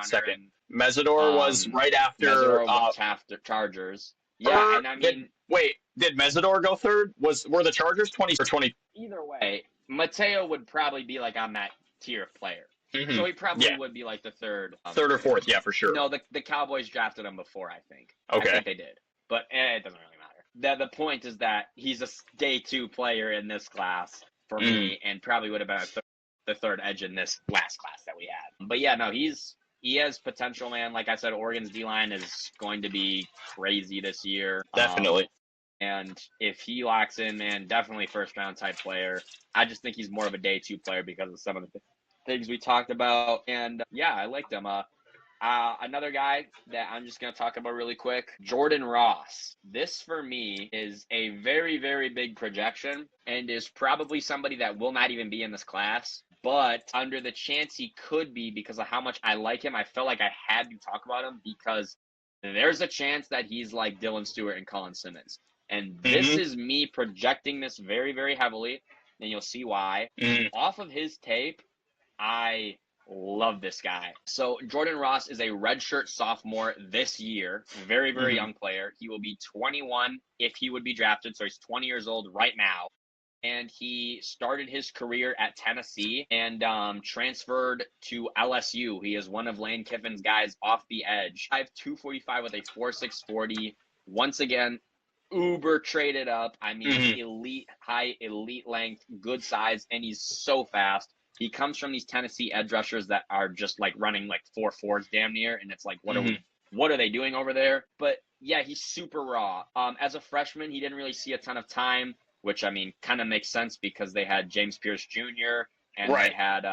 second. Mesidor was right after Chargers. Yeah, and I mean, did Mesidor go third? Were the Chargers 20 or 20? Either way, Mateo would probably be like on that tier of player. So he probably would be like the third or fourth, yeah, for sure. No, the Cowboys drafted him before, I think. Okay. I think they did. But it doesn't really matter. The point is that he's a day 2 player in this class for me, and probably would have been the third edge in this last class that we had. But yeah, no, he has potential, man. Like I said, Oregon's D-line is going to be crazy this year. Definitely. And if he locks in, man, definitely first-round type player. I just think he's more of a day 2 player because of some of the things we talked about. And yeah, I liked him. Another guy that I'm just going to talk about really quick, Jordan Ross. This, for me, is a very, very big projection and is probably somebody that will not even be in this class. But under the chance he could be, because of how much I like him, I felt like I had to talk about him because there's a chance that he's like Dylan Stewart and Colin Simmons. And this is me projecting this very, very heavily, and you'll see why. Off of his tape, I love this guy. So Jordan Ross is a redshirt sophomore this year. Very, very young player. He will be 21 if he would be drafted. So he's 20 years old right now. And he started his career at Tennessee and transferred to LSU. He is one of Lane Kiffin's guys off the edge. I have 245 with a 4.6 40. Once again, uber traded up. I mean, Mhm. elite height, elite length, good size, and he's so fast. He comes from these Tennessee edge rushers that are just like running like 4.4s damn near, and it's like, Mhm. what are they doing over there? But yeah, he's super raw. As a freshman, he didn't really see a ton of time, which I mean, kind of makes sense because they had James Pierce Jr. and they Right. had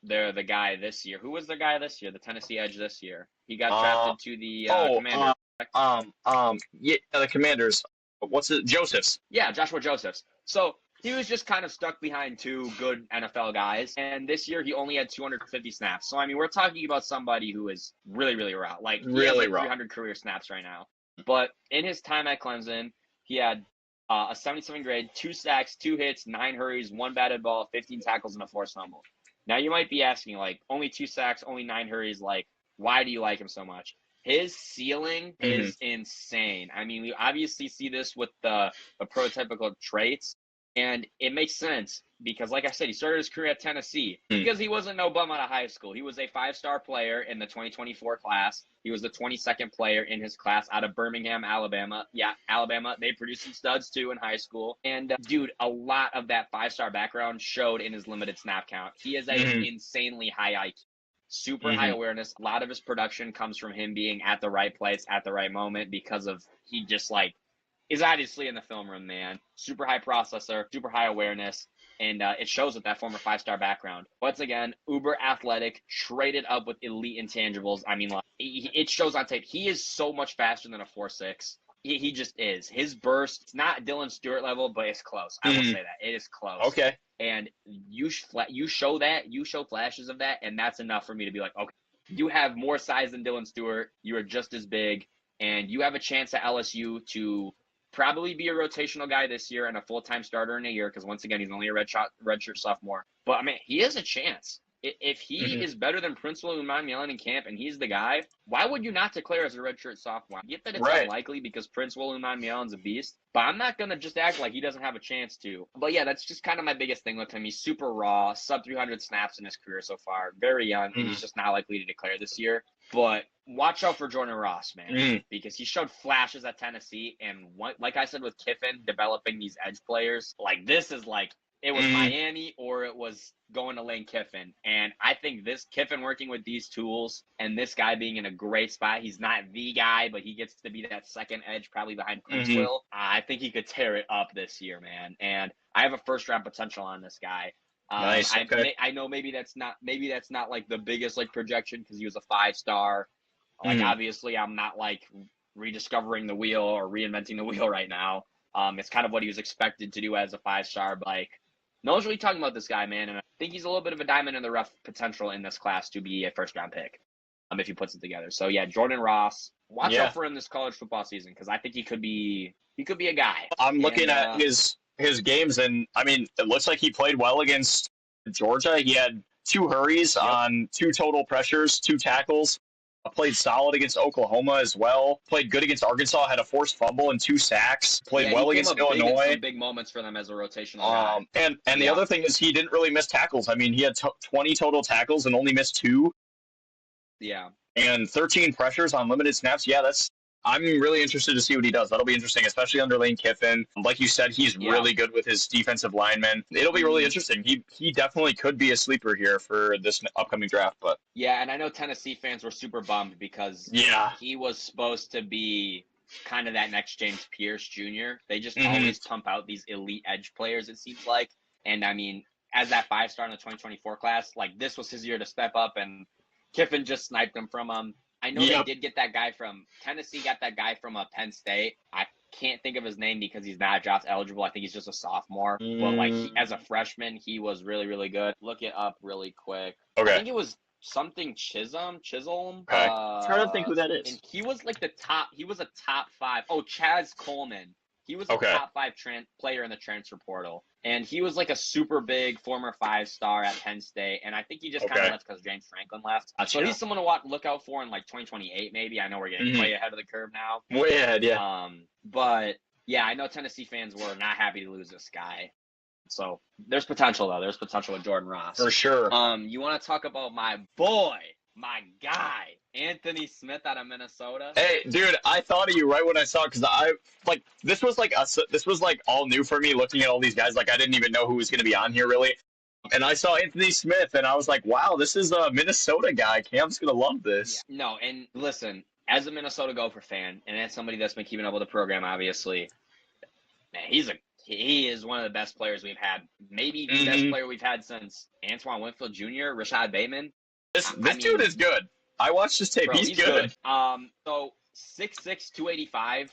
the guy this year. Who was the guy this year? The Tennessee edge this year. He got Uh, drafted to the oh, Commanders. yeah, the Commanders. What's it? Josephs. Yeah, Joshua Josephs. So he was just kind of stuck behind two good NFL guys. And this year he only had 250 snaps. So, I mean, we're talking about somebody who is really, really raw. Like, he has Really like raw. 300 career snaps right now. But in his time at Clemson, he had a 77 grade, 2 sacks, 2 hits, 9 hurries, 1 batted ball, 15 tackles, and a forced fumble. Now, you might be asking, like, only 2 sacks, only 9 hurries. Like, why do you like him so much? His ceiling is insane. I mean, we obviously see this with the prototypical traits, and it makes sense because, like I said, he started his career at Tennessee because he wasn't no bum out of high school. He was a 5-star player in the 2024 class. He was the 22nd player in his class out of Birmingham, Alabama. Yeah, Alabama. They produced some studs too in high school. And dude, a lot of that 5-star background showed in his limited snap count. He is a insanely high IQ. Super high awareness. A lot of his production comes from him being at the right place at the right moment because of he just like is obviously in the film room, man. Super high processor, super high awareness, and it shows with that former 5-star background. Once again, uber athletic, traded up with elite intangibles. I mean, like, it shows on tape. He is so much faster than a 4.6. He just is. His burst, it's not Dylan Stewart level, but it's close. I will say that. It is close. Okay. And you show that, you show flashes of that, and that's enough for me to be like, okay, you have more size than Dylan Stewart. You are just as big, and you have a chance at LSU to probably be a rotational guy this year and a full-time starter in a year because once again he's only a redshirt sophomore. But I mean, he has a chance. If he is better than Prince William in camp and he's the guy, why would you not declare as a redshirt sophomore? I get that it's unlikely because Prince William is a beast, but I'm not gonna just act like he doesn't have a chance to. But yeah, that's just kind of my biggest thing with him. He's super raw, sub 300 snaps in his career so far, very young, and he's just not likely to declare this year. But watch out for Jordan Ross, man, because he showed flashes at Tennessee, and like I said with Kiffin, developing these edge players, like this is like it was Miami or it was going to Lane Kiffin. And I think this Kiffin working with these tools and this guy being in a great spot, he's not the guy, but he gets to be that second edge probably behind Prince Will. I think he could tear it up this year, man. And I have a first-round potential on this guy. Nice. Okay. I know maybe that's not like the biggest like projection because he was a 5-star. Like obviously I'm not like rediscovering the wheel or reinventing the wheel right now. It's kind of what he was expected to do as a 5-star, but like no one's really talking about this guy, man, and I think he's a little bit of a diamond in the rough potential in this class to be a first-round pick, if he puts it together. So yeah, Jordan Ross, watch out for him this college football season because I think he could be a guy. I'm looking at his games, and I mean, it looks like he played well against Georgia. He had 2 hurries on 2 total pressures, 2 tackles. Played solid against Oklahoma as well. Played good against Arkansas. Had a forced fumble and 2 sacks. Played well against Illinois. Big moments for them as a rotational guy. And the other thing is he didn't really miss tackles. I mean, he had 20 total tackles and only missed 2. Yeah. And 13 pressures on limited snaps. Yeah, I'm really interested to see what he does. That'll be interesting, especially under Lane Kiffin. Like you said, he's really good with his defensive linemen. It'll be really interesting. He definitely could be a sleeper here for this upcoming draft. But yeah, and I know Tennessee fans were super bummed because he was supposed to be kind of that next James Pierce Jr. They just always pump out these elite edge players, it seems like. And I mean, as that 5-star in the 2024 class, like this was his year to step up, and Kiffin just sniped him from him. I know they did get that guy from Tennessee, got that guy from Penn State. I can't think of his name because he's not draft eligible. I think he's just a sophomore. But like as a freshman, he was really, really good. Look it up really quick. Okay. I think it was something Chisholm. Okay. I'm trying to think who that is. And he was like he was a top 5. Oh, Chaz Coleman. He was a top 5 player in the transfer portal. And he was like a super big former 5-star at Penn State. And I think he just kind of left because James Franklin left. So he's someone to look out for in like 2028 maybe. I know we're getting way ahead of the curve now. Way ahead, yeah. But yeah, I know Tennessee fans were not happy to lose this guy. So there's potential though. There's potential with Jordan Ross. For sure. You want to talk about my boy my guy, Anthony Smith out of Minnesota. Hey, dude, I thought of you right when I saw it because I like this was like all new for me looking at all these guys. Like I didn't even know who was going to be on here really, and I saw Anthony Smith and I was like, wow, this is a Minnesota guy. Cam's gonna love this. Yeah. No, and listen, as a Minnesota Gopher fan, and as somebody that's been keeping up with the program, obviously, man, he is one of the best players we've had. Maybe the best player we've had since Antoine Winfield Jr., Rashad Bateman. This dude is good. I watched his tape. Bro, he's good. So 6'6", 285.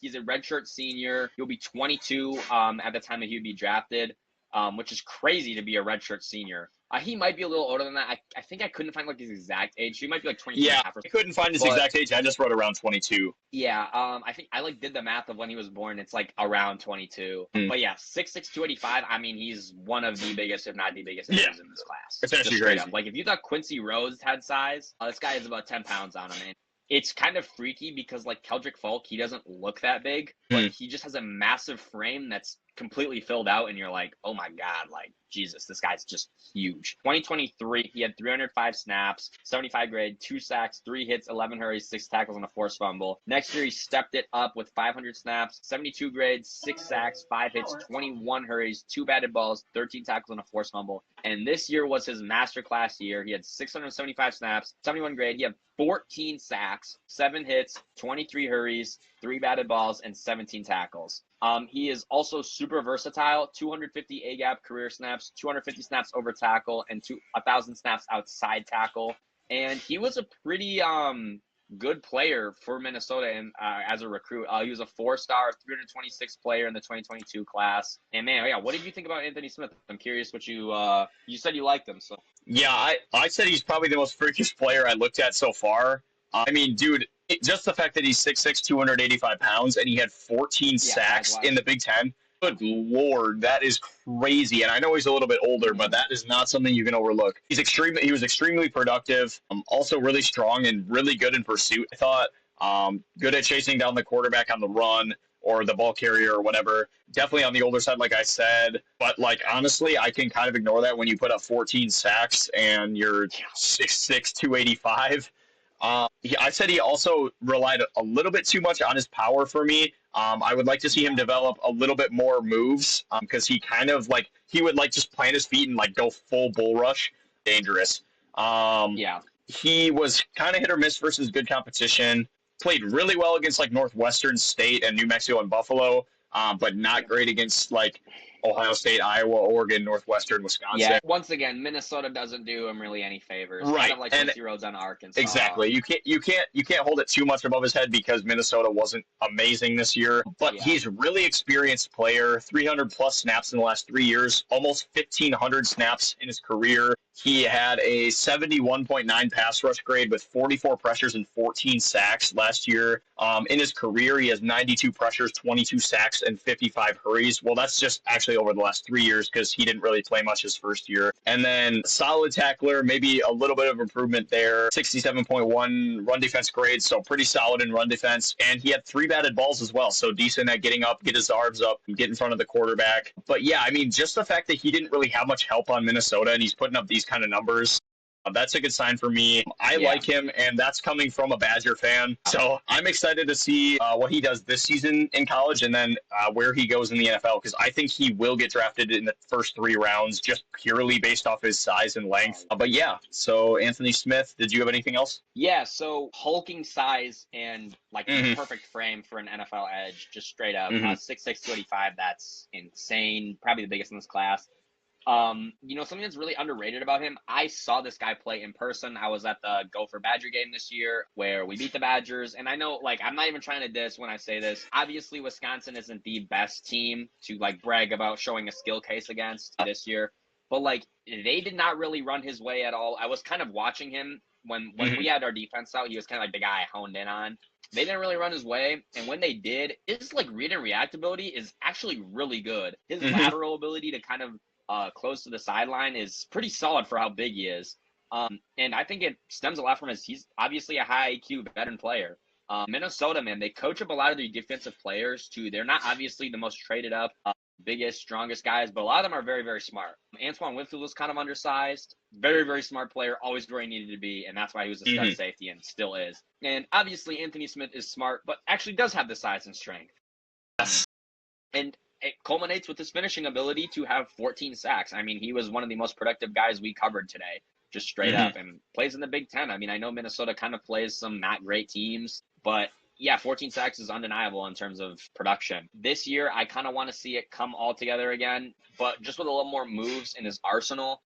He's a redshirt senior. He'll be 22 at the time that he'd be drafted, which is crazy to be a redshirt senior. He might be a little older than that. I think I couldn't find like his exact age. He might be like 22 Yeah, and a half or I couldn't find his exact age. I just wrote around 22. Yeah, I think I like did the math of when he was born. It's like around 22. But yeah, 6'6", 285. I mean, he's one of the biggest, if not the biggest, edges in this class. It's actually straight crazy. up. Like if you thought Quincy Rose had size, this guy is about 10 pounds on him. And it's kind of freaky because like Keldrick Falk, he doesn't look that big, but he just has a massive frame that's completely filled out, and you're like, oh my god, like Jesus, this guy's just huge. 2023, he had 305 snaps, 75 grade, 2 sacks, 3 hits, 11 hurries, 6 tackles, and a forced fumble. Next year, he stepped it up with 500 snaps, 72 grades, 6 sacks, 5 hits, 21 hurries, 2 batted balls, 13 tackles, and a forced fumble. And this year was his masterclass year. He had 675 snaps, 71 grade. He had 14 sacks, 7 hits, 23 hurries, 3 batted balls, and 17 tackles. He is also super versatile, 250 A-gap career snaps, 250 snaps over tackle, and 1,000 snaps outside tackle. And he was a pretty good player for Minnesota and as a recruit. He was a 4-star, 326th player in the 2022 class. And man, yeah, what did you think about Anthony Smith? I'm curious what you said you liked him. So yeah, I said he's probably the most freakish player I looked at so far. I mean, dude, just the fact that he's 6'6", 285 pounds, and he had 14 sacks in the Big Ten. Good Lord, that is crazy. And I know he's a little bit older, but that is not something you can overlook. He was extremely productive, also really strong and really good in pursuit. I thought good at chasing down the quarterback on the run or the ball carrier or whatever. Definitely on the older side, like I said. But, like, honestly, I can kind of ignore that when you put up 14 sacks and you're 6'6", 285. I said he also relied a little bit too much on his power for me. I would like to see him develop a little bit more moves because he kind of like he would like just plant his feet and like go full bull rush. Dangerous. He was kind of hit or miss versus good competition. Played really well against like Northwestern State and New Mexico and Buffalo, but not great against like Ohio State, Iowa, Oregon, Northwestern, Wisconsin. Yeah, once again, Minnesota doesn't do him really any favors. Right, kind of like Quincy Rhodes on Arkansas. Exactly. You can't hold it too much above his head because Minnesota wasn't amazing this year. But he's a really experienced player. 300 plus snaps in the last 3 years, almost 1,500 snaps in his career. He had a 71.9 pass rush grade with 44 pressures and 14 sacks last year. In his career, he has 92 pressures, 22 sacks, and 55 hurries. Well, that's just actually over the last 3 years because he didn't really play much his first year. And then solid tackler, maybe a little bit of improvement there. 67.1 run defense grade, so pretty solid in run defense. And he had 3 batted balls as well, so decent at getting up, get his arms up, get in front of the quarterback. But yeah, I mean, just the fact that he didn't really have much help on Minnesota and he's putting up these kind of numbers, that's a good sign for me. I like him, and that's coming from a Badger fan. So I'm excited to see what he does this season in college and then where he goes in the NFL, because I think he will get drafted in the first 3 rounds just purely based off his size and length. But yeah, so Anthony Smith, did you have anything else? Yeah, so hulking size and like perfect frame for an NFL edge, just straight up. 6'6", 285, that's insane. Probably the biggest in this class. Something that's really underrated about him, I saw this guy play in person. I was at the Gopher Badger game this year where we beat the Badgers. And I know, like, I'm not even trying to diss when I say this. Obviously, Wisconsin isn't the best team to, like, brag about showing a skill case against this year. But, like, they did not really run his way at all. I was kind of watching him when we had our defense out. He was kind of like the guy I honed in on. They didn't really run his way, and when they did, his, like, read and react ability is actually really good. His lateral ability to kind of close to the sideline is pretty solid for how big he is. And I think it stems a lot from he's obviously a high IQ veteran player. Minnesota, man, they coach up a lot of their defensive players too. They're not obviously the most traded up, biggest, strongest guys, but a lot of them are very, very smart. Antoine Winfield was kind of undersized. Very, very smart player, always where he needed to be, and that's why he was a stud safety and still is. And obviously, Anthony Smith is smart, but actually does have the size and strength. Yes. And it culminates with his finishing ability to have 14 sacks. I mean, he was one of the most productive guys we covered today, just straight up, and plays in the Big Ten. I mean, I know Minnesota kind of plays some not great teams, but yeah, 14 sacks is undeniable in terms of production. This year, I kind of want to see it come all together again, but just with a little more moves in his arsenal.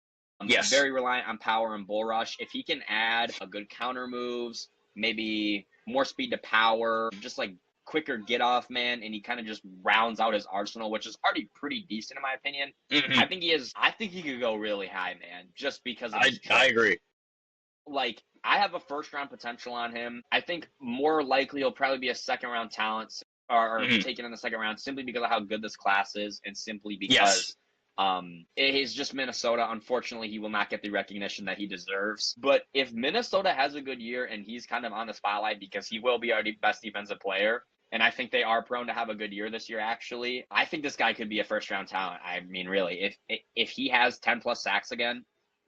Yes. Very reliant on power and bull rush. If he can add a good counter moves, maybe more speed to power, just like quicker get off man, and he kind of just rounds out his arsenal, which is already pretty decent in my opinion. I think he could go really high, man, just because of I agree. Like, I have a first round potential on him. I think more likely he'll probably be a second round talent or taken in the second round simply because of how good this class is and simply because it is just Minnesota. Unfortunately, he will not get the recognition that he deserves. But if Minnesota has a good year and he's kind of on the spotlight because he will be our best defensive player, and I think they are prone to have a good year this year, actually, I think this guy could be a first-round talent. I mean, really, if he has 10-plus sacks again,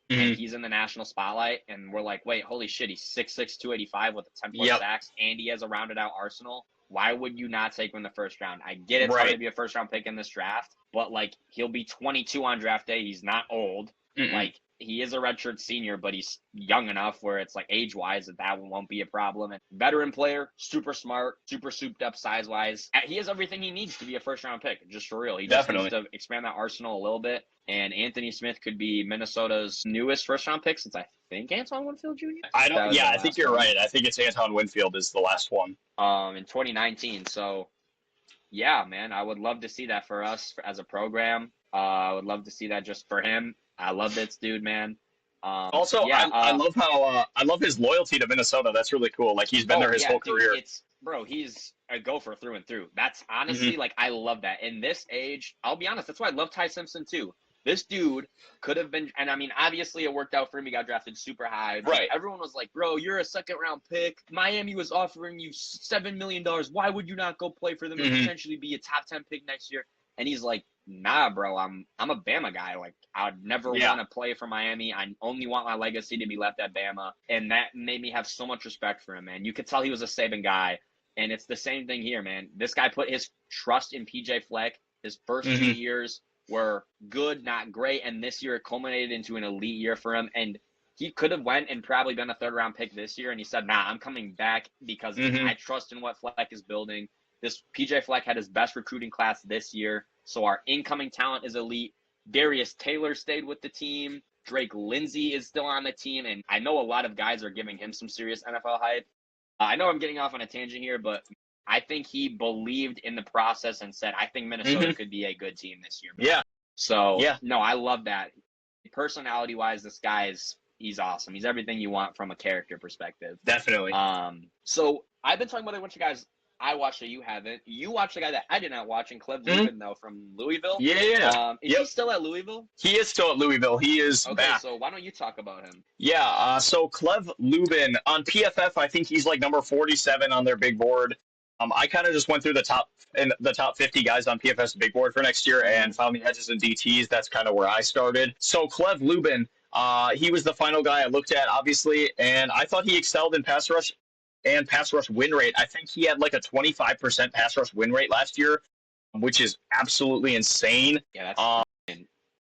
and he's in the national spotlight, and we're like, wait, holy shit, he's 6'6", 285 with 10-plus sacks, and he has a rounded-out arsenal. Why would you not take him in the first round? I get it's hard to be a first-round pick in this draft, but, like, he'll be 22 on draft day. He's not old. Like, he is a redshirt senior, but he's young enough where it's, like, age-wise that won't be a problem. And veteran player, super smart, super souped up size-wise. He has everything he needs to be a first-round pick, just for real. He just needs to expand that arsenal a little bit. And Anthony Smith could be Minnesota's newest first-round pick since I think Antoine Winfield Jr.? I think you're right. I think it's Antoine Winfield is the last one. In 2019. So, yeah, man, I would love to see that for us as a program. I would love to see that just for him. I love this dude, man. I love how I love his loyalty to Minnesota. That's really cool. Like, he's been there his whole career. He's a gopher through and through. That's honestly, like, I love that. In this age, I'll be honest, that's why I love Ty Simpson too. This dude could have been, and I mean, obviously it worked out for him. He got drafted super high. Right. Everyone was like, bro, you're a second-round pick. Miami was offering you $7 million. Why would you not go play for them and potentially be a top 10 pick next year? And he's like, nah, bro, I'm a Bama guy. Like, I'd never want to play for Miami. I only want my legacy to be left at Bama. And that made me have so much respect for him, man. You could tell he was a Saban guy. And it's the same thing here, man. This guy put his trust in PJ Fleck. His first 2 years were good, not great, and this year it culminated into an elite year for him. And he could have went and probably been a third-round pick this year, and he said, nah, I'm coming back because I trust in what Fleck is building. This PJ Fleck had his best recruiting class this year, so our incoming talent is elite. Darius Taylor stayed with the team. Drake Lindsey is still on the team, and I know a lot of guys are giving him some serious NFL hype. I know I'm getting off on a tangent here, but I think he believed in the process and said, I think Minnesota could be a good team this year. Yeah. So, no, I love that. Personality-wise, this guy he's awesome. He's everything you want from a character perspective. Definitely. So I've been talking about a bunch of guys I watched that you haven't. You watched a guy that I did not watch, and Cleve Lubin, though, from Louisville. Yeah. Is he still at Louisville? He is still at Louisville. He is back. So why don't you talk about him? Yeah, so Cleve Lubin, on PFF, I think he's like number 47 on their big board. I kind of just went through the top 50 guys on PFF's big board for next year and found the edges and DTs. That's kind of where I started. So Cleve Lubin, he was the final guy I looked at, obviously, and I thought he excelled in pass rush and pass rush win rate. I think he had like a 25% pass rush win rate last year, which is absolutely insane. Yeah, that's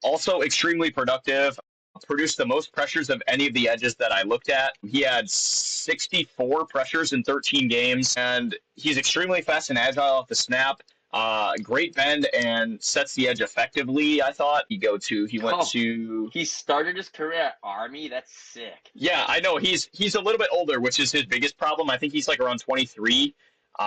also extremely productive. Produced the most pressures of any of the edges that I looked at. He had 64 pressures in 13 games, and he's extremely fast and agile off the snap. Great bend and sets the edge effectively, I thought. He started his career at Army. That's sick. Yeah, I know. He's a little bit older, which is his biggest problem. I think he's like around 23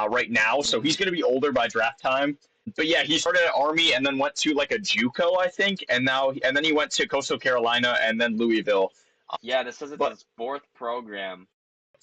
right now, so he's going to be older by draft time. But yeah, he started at Army and then went to like a JUCO, I think, and then he went to Coastal Carolina and then Louisville. Yeah, this is his fourth program.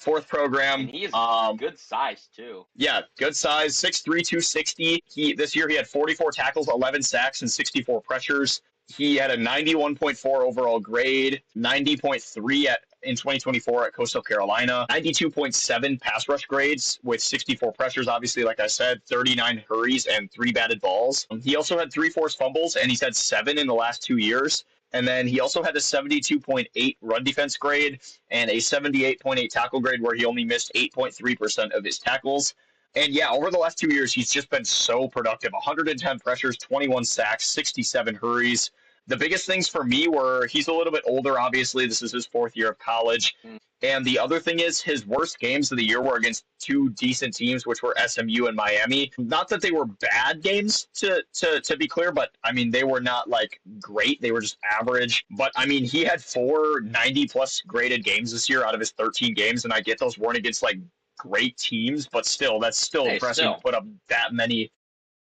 And he is good size too. Yeah, good size, 6'3", 260. This year he had 44 tackles, 11 sacks, and 64 pressures. He had a 91.4 overall grade, 90.3 in 2024 at Coastal Carolina, 92.7 pass rush grades with 64 pressures, obviously, like I said, 39 hurries and 3 batted balls. He also had 3 forced fumbles, and he's had 7 in the last 2 years. And then he also had a 72.8 run defense grade and a 78.8 tackle grade, where he only missed 8.3% of his tackles. And yeah, over the last 2 years, he's just been so productive. 110 pressures, 21 sacks, 67 hurries. The biggest things for me were he's a little bit older, obviously. This is his 4th year of college. And the other thing is his worst games of the year were against two decent teams, which were SMU and Miami. Not that they were bad games, to be clear, but I mean, they were not like great. They were just average. But I mean, he had 4 90-plus graded games this year out of his 13 games. And I get those weren't against like great teams, but still, that's still impressive to put up that many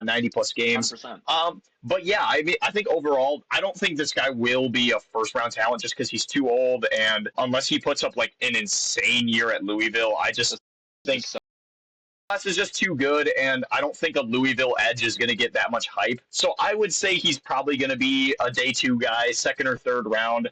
90-plus games. 100%. But yeah, I mean, I think overall, I don't think this guy will be a first-round talent just because he's too old, and unless he puts up like an insane year at Louisville, I just think class is just too good, and I don't think a Louisville edge is going to get that much hype. So I would say he's probably going to be a day 2 guy, 2nd or 3rd round.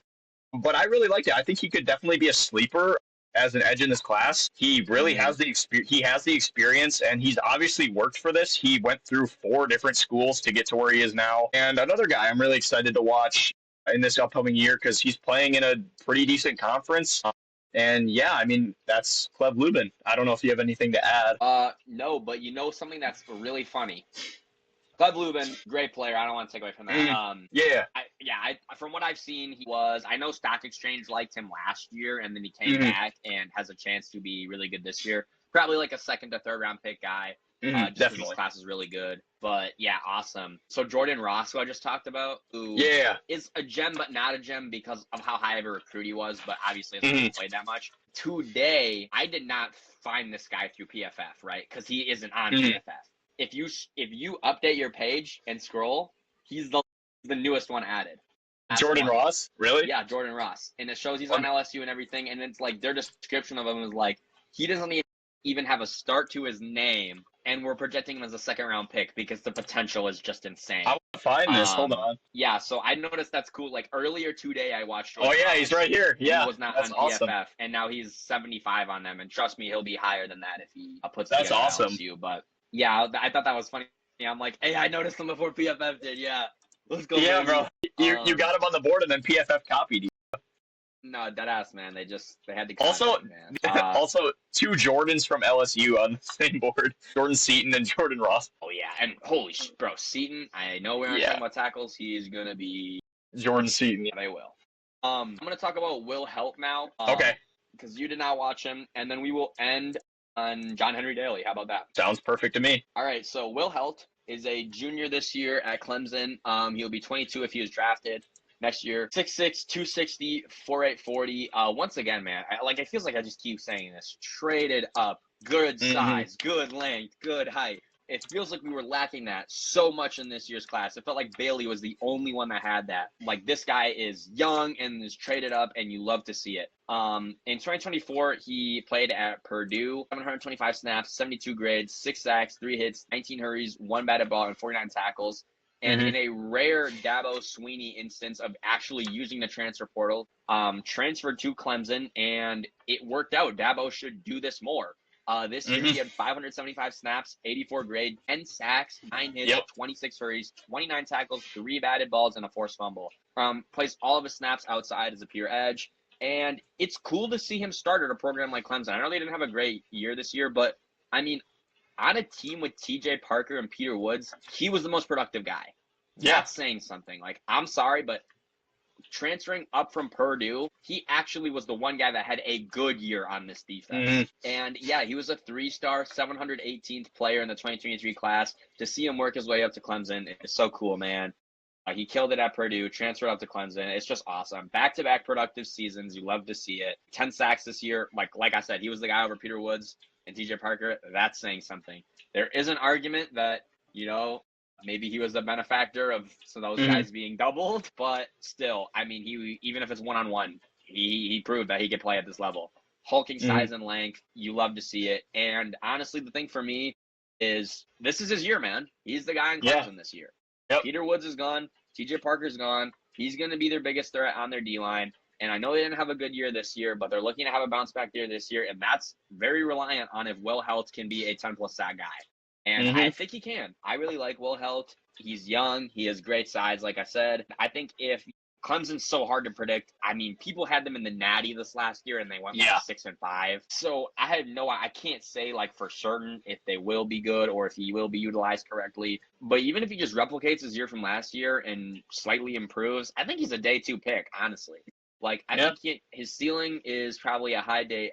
But I really like it. I think he could definitely be a sleeper as an edge in this class. He really has the experience, and he's obviously worked for this. He went through 4 different schools to get to where he is now. And another guy I'm really excited to watch in this upcoming year because he's playing in a pretty decent conference. And yeah, I mean, that's Cleb Lubin. I don't know if you have anything to add. No, but you know something that's really funny. Cleb Lubin, great player. I don't want to take away from that. From what I've seen, I know Stock Exchange liked him last year, and then he came back and has a chance to be really good this year. Probably like a 2nd to 3rd round pick guy. Definitely. His class is really good. But yeah, awesome. So Jordan Ross, who I just talked about, who is a gem, but not a gem because of how high of a recruit he was, but obviously hasn't really played that much. Today, I did not find this guy through PFF, right? Because he isn't on PFF. If you update your page and scroll, he's the newest one added. Jordan Ross? Really? Yeah, Jordan Ross. And it shows he's on LSU and everything, and it's like their description of him is like he doesn't even have a start to his name, and we're projecting him as a 2nd round pick because the potential is just insane. I'll find this. Hold on. Yeah, so I noticed that's cool. Like earlier today, I watched Jordan Ross. He's right here. Yeah, he was not on awesome. PFF, and now he's 75 on them. And trust me, he'll be higher than that if he puts that's together awesome. LSU. But yeah, I thought that was funny. I'm like, hey, I noticed him before PFF did. Yeah, let's go. Yeah, baby. Bro, you got him on the board, and then PFF copied you. No, deadass, man. They had to. Also, man. Also 2 Jordans from LSU on the same board: Jordan Seaton and Jordan Ross. Oh yeah, and holy bro, Seaton. I know we're not talking about tackles. He's gonna be Jordan Seaton. Yeah, they will. I'm gonna talk about Will Helt now. Okay. Because you did not watch him, and then we will end on John Henry Daly. How about that? Sounds perfect to me. All right, so Will Helt is a junior this year at Clemson. He'll be 22 if he was drafted next year. 6'6", 260, 4.840. Once again, man, it feels like I just keep saying this. Traded up, good size, good length, good height. It feels like we were lacking that so much in this year's class. It felt like Bailey was the only one that had that. Like, this guy is young and is traded up, and you love to see it. In 2024, he played at Purdue, 725 snaps, 72 grades, 6 sacks, 3 hits, 19 hurries, 1 batted ball, and 49 tackles. And in a rare Dabo Swinney instance of actually using the transfer portal, transferred to Clemson, and it worked out. Dabo should do this more. This year, he had 575 snaps, 84 grade, 10 sacks, 9 hits, 26 hurries, 29 tackles, 3 batted balls, and a forced fumble. Plays all of his snaps outside as a pure edge. And it's cool to see him start at a program like Clemson. I know they didn't have a great year this year, but, I mean, on a team with TJ Parker and Peter Woods, he was the most productive guy. Yeah. That's saying something. Like, I'm sorry, but transferring up from Purdue, he actually was the one guy that had a good year on this defense. And yeah, he was a 3-star, 718th player in the 2023 class. To see him work his way up to Clemson is so cool, man. He killed it at Purdue, transferred up to Clemson. It's just awesome. Back-to-back productive seasons. You love to see it. 10 sacks this year. Like I said, he was the guy over Peter Woods and TJ Parker. That's saying something. There is an argument that, maybe he was the benefactor of some of those guys being doubled, but still, I mean, even if it's one-on-one, he proved that he could play at this level. Hulking size and length, you love to see it. And honestly, the thing for me is this is his year, man. He's the guy in Clemson this year. Yep. Peter Woods is gone. TJ Parker's gone. He's going to be their biggest threat on their D-line. And I know they didn't have a good year this year, but they're looking to have a bounce-back year this year, and that's very reliant on if Will Helt can be a 10-plus sack guy. And I think he can. I really like Will Helt. He's young. He has great size, like I said. I think if Clemson's so hard to predict. I mean, people had them in the Natty this last year, and they went like 6-5. So I can't say like for certain if they will be good or if he will be utilized correctly. But even if he just replicates his year from last year and slightly improves, I think he's a day 2 pick, honestly. Like, I think his ceiling is probably a high day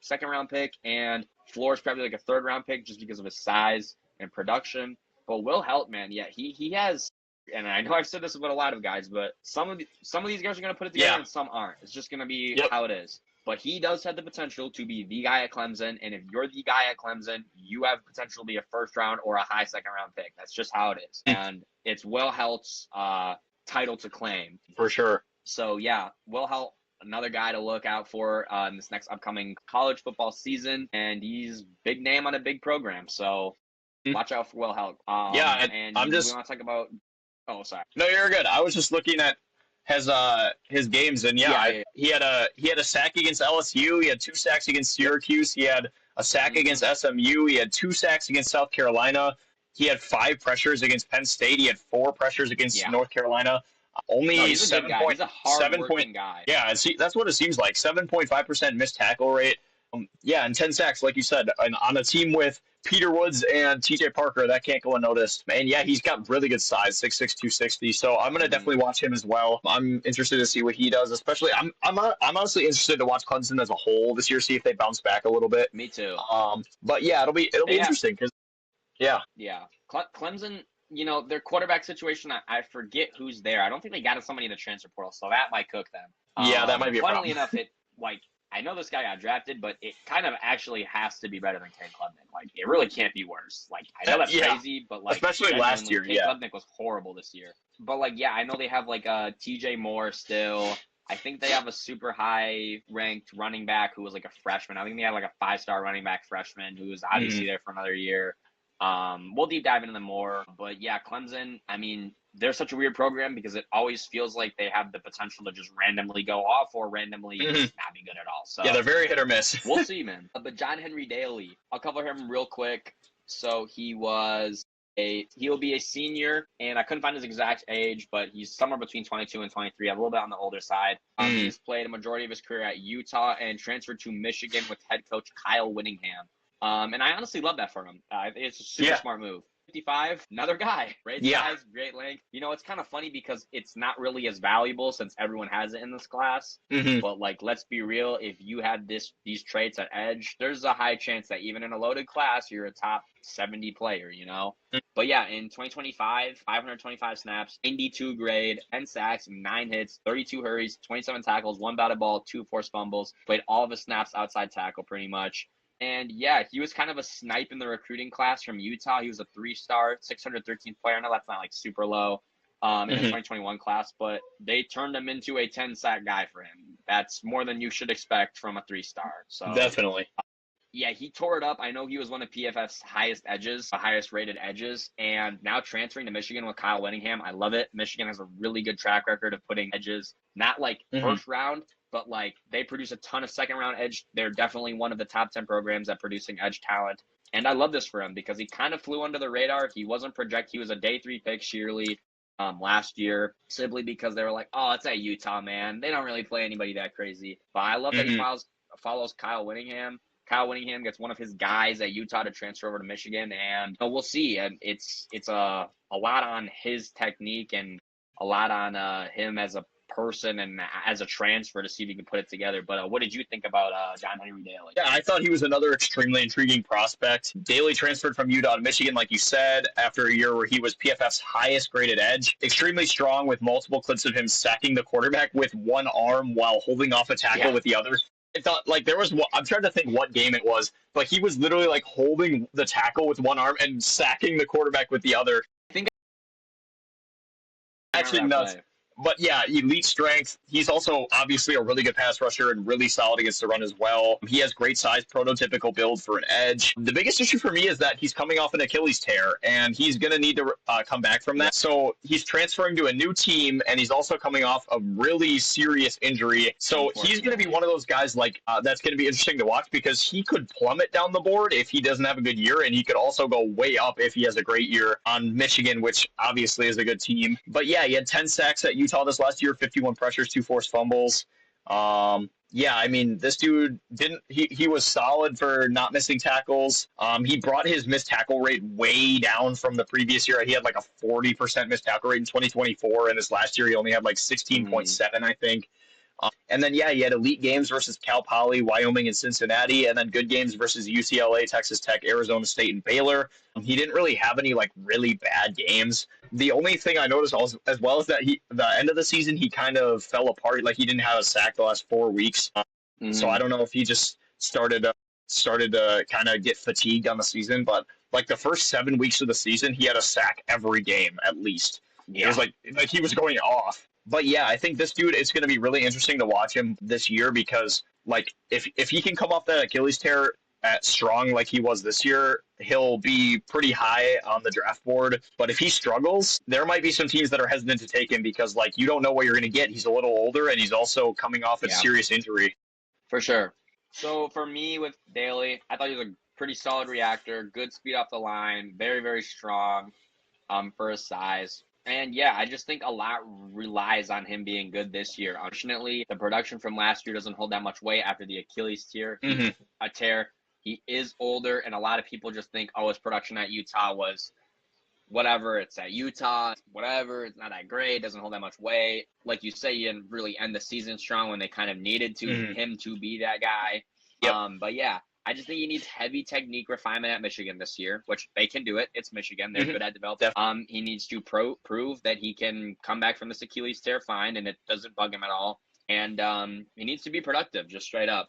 second round pick, and floor is probably like a third round pick just because of his size and production. But Will Held, man, he has. And I know I've said this about a lot of guys, but some of these guys are going to put it together and some aren't. It's just going to be how it is. But he does have the potential to be the guy at Clemson. And if you're the guy at Clemson, you have potential to be a first round or a high second round pick. That's just how it is. And it's Will Held's title to claim. For sure. So, yeah, Will Held, another guy to look out for in this next upcoming college football season. And he's big name on a big program. So watch out for Will Held. And we want to talk about. Oh, sorry. No, you're good. I was just looking at his games, and he had a sack against LSU. He had 2 sacks against Syracuse. He had a sack against SMU. He had 2 sacks against South Carolina. He had 5 pressures against Penn State. He had 4 pressures against North Carolina. He's a good guy. He's a hard-working guy. Yeah, that's what it seems like. 7.5% missed tackle rate. And 10 sacks, like you said, on a team with Peter Woods and TJ Parker, that can't go unnoticed. And he's got really good size, 6'6", 260. So I'm gonna definitely watch him as well. I'm interested to see what he does. Especially, I'm honestly interested to watch Clemson as a whole this year, see if they bounce back a little bit. Me too. But it'll be interesting because Clemson. Their quarterback situation, I forget who's there. I don't think they got somebody in the transfer portal, so that might cook them. That might be a problem. Funnily enough, I know this guy got drafted, but it kind of actually has to be better than Cade Klubnik. Like, it really can't be worse. Like, I know that's crazy, but like, especially last year, Cade Klubnik was horrible this year. But like, I know they have like TJ Moore still. I think they have a super high ranked running back who was like a freshman. I think they had like a 5-star running back freshman who was obviously there for another year. We'll deep dive into them more, but Clemson, I mean, they're such a weird program because it always feels like they have the potential to just randomly go off or randomly just not be good at all. So they're very hit or miss. We'll see, man. But John Henry Daly, I'll cover him real quick. So he'll be a senior, and I couldn't find his exact age, but he's somewhere between 22 and 23, a little bit on the older side. He's played a majority of his career at Utah and transferred to Michigan with head coach Kyle Whittingham. And I honestly love that for him. It's a super smart move. 55, another guy. Great size, great length. It's kind of funny because it's not really as valuable since everyone has it in this class. But like, let's be real. If you had these traits at edge, there's a high chance that even in a loaded class, you're a top 70 player, But in 2025, 525 snaps, 92 grade, 10 sacks, 9 hits, 32 hurries, 27 tackles, 1 batted ball, 2 forced fumbles, played all of his snaps outside tackle pretty much. And he was kind of a snipe in the recruiting class from Utah. He was a 3-star, 613th player. I know that's not like super low in the 2021 class, but they turned him into a 10-sack guy for him. That's more than you should expect from a 3-star. So definitely. He tore it up. I know he was one of PFF's highest rated edges, and now transferring to Michigan with Kyle Whittingham. I love it. Michigan has a really good track record of putting edges, not like first round, but like they produce a ton of second round edge. They're definitely one of the top 10 programs at producing edge talent. And I love this for him because he kind of flew under the radar. He wasn't projected. He was a day 3 pick sheerly last year, simply because they were like, oh, it's at Utah, man. They don't really play anybody that crazy. But I love that he follows Kyle Whittingham. Kyle Whittingham gets one of his guys at Utah to transfer over to Michigan, and we'll see. And it's a lot on his technique and a lot on him as a person and as a transfer to see if he can put it together. But what did you think about John Henry Daly? Yeah, I thought he was another extremely intriguing prospect. Daly transferred from Utah to Michigan, like you said, after a year where he was PFF's highest graded edge. Extremely strong with multiple clips of him sacking the quarterback with one arm while holding off a tackle with the other. I thought, like, I'm trying to think what game it was, but he was literally like holding the tackle with one arm and sacking the quarterback with the other. I think actually nuts. Play. But elite strength. He's also obviously a really good pass rusher and really solid against the run as well. He has great size, prototypical build for an edge. The biggest issue for me is that he's coming off an Achilles tear, and he's going to need to come back from that. So he's transferring to a new team, and he's also coming off a really serious injury. So he's going to be one of those guys like that's going to be interesting to watch because he could plummet down the board if he doesn't have a good year, and he could also go way up if he has a great year on Michigan, which obviously is a good team. But he had 10 sacks at Utah this last year, 51 pressures, 2 forced fumbles. Yeah, I mean, this dude didn't. He was solid for not missing tackles. He brought his missed tackle rate way down from the previous year. He had like a 40% missed tackle rate in 2024, and this last year he only had like 16.7, I think. And then, yeah, he had elite games versus Cal Poly, Wyoming, and Cincinnati, and then good games versus UCLA, Texas Tech, Arizona State, and Baylor. He didn't really have any like really bad games. The only thing I noticed also, as well is that the end of the season, he kind of fell apart. Like he didn't have a sack the last 4 weeks. So I don't know if he just started to kind of get fatigued on the season. But like the first 7 weeks of the season, he had a sack every game at least. Yeah. It was like he was going off. But yeah, I think this dude, it's going to be really interesting to watch him this year because, like, if he can come off that Achilles tear at strong like he was this year, he'll be pretty high on the draft board. But if he struggles, there might be some teams that are hesitant to take him because, like, you don't know what you're going to get. He's a little older, and he's also coming off a serious injury. For sure. So for me with Daly, I thought he was a pretty solid reactor, good speed off the line, very, very strong for his size. And yeah, I just think a lot relies on him being good this year. Unfortunately, the production from last year doesn't hold that much weight after the Achilles tear. A tear. He is older, and a lot of people just think, oh, his production at Utah was whatever. It's at Utah, whatever. It's not that great. Doesn't hold that much weight. Like you say, you didn't really end the season strong when they kind of needed him to be that guy. Yep. But yeah. I just think he needs heavy technique refinement at Michigan this year, which they can do it. It's Michigan. They're good at developing. He needs to prove that he can come back from this Achilles tear fine, and it doesn't bug him at all. And he needs to be productive, just straight up.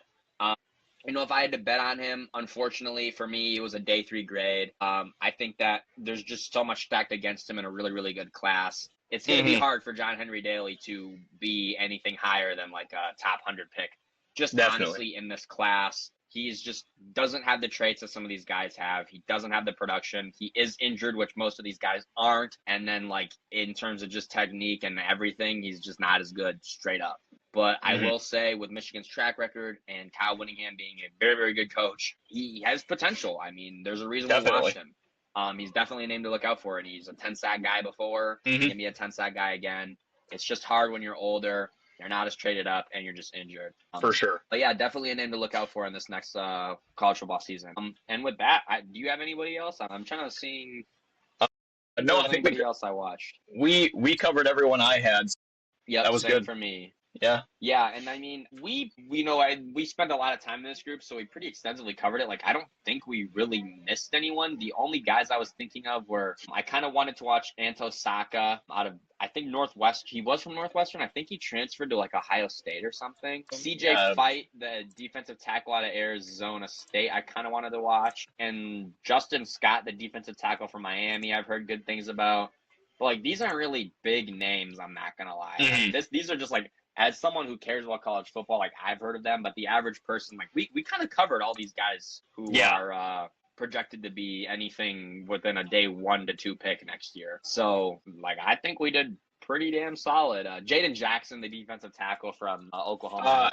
If I had to bet on him, unfortunately for me, it was a day 3 grade. I think that there's just so much stacked against him in a really, really good class. It's going to be hard for John Henry Daly to be anything higher than like a top 100 pick. Just honestly in this class. He's just doesn't have the traits that some of these guys have. He doesn't have the production. He is injured, which most of these guys aren't. And then, like, in terms of just technique and everything, he's just not as good straight up. But I will say with Michigan's track record and Kyle Whittingham being a very, very good coach, he has potential. I mean, there's a reason we watched him. He's definitely a name to look out for. And he's a 10-sack guy before. He can be a 10-sack guy again. It's just hard when you're older. You're not as traded up, and you're just injured. For sure. But yeah, definitely a name to look out for in this next college football season. And with that, do you have anybody else? I'm trying to see. No, I think anybody else I watched. We covered everyone I had. Yeah, that was good for me. Yeah. Yeah, and I mean, we spent a lot of time in this group, so we pretty extensively covered it. Like, I don't think we really missed anyone. The only guys I was thinking of were, I kind of wanted to watch Anto Saka out of, I think, Northwest. He was from Northwestern. I think he transferred to, like, Ohio State or something. CJ Fight, the defensive tackle out of Arizona State, I kind of wanted to watch. And Justin Scott, the defensive tackle from Miami, I've heard good things about. But, like, these aren't really big names, I'm not going to lie. These are just, like, as someone who cares about college football, like, I've heard of them, but the average person, like, we kind of covered all these guys who are projected to be anything within a day 1 to 2 pick next year. So, like, I think we did pretty damn solid. Jaden Jackson, the defensive tackle from Oklahoma.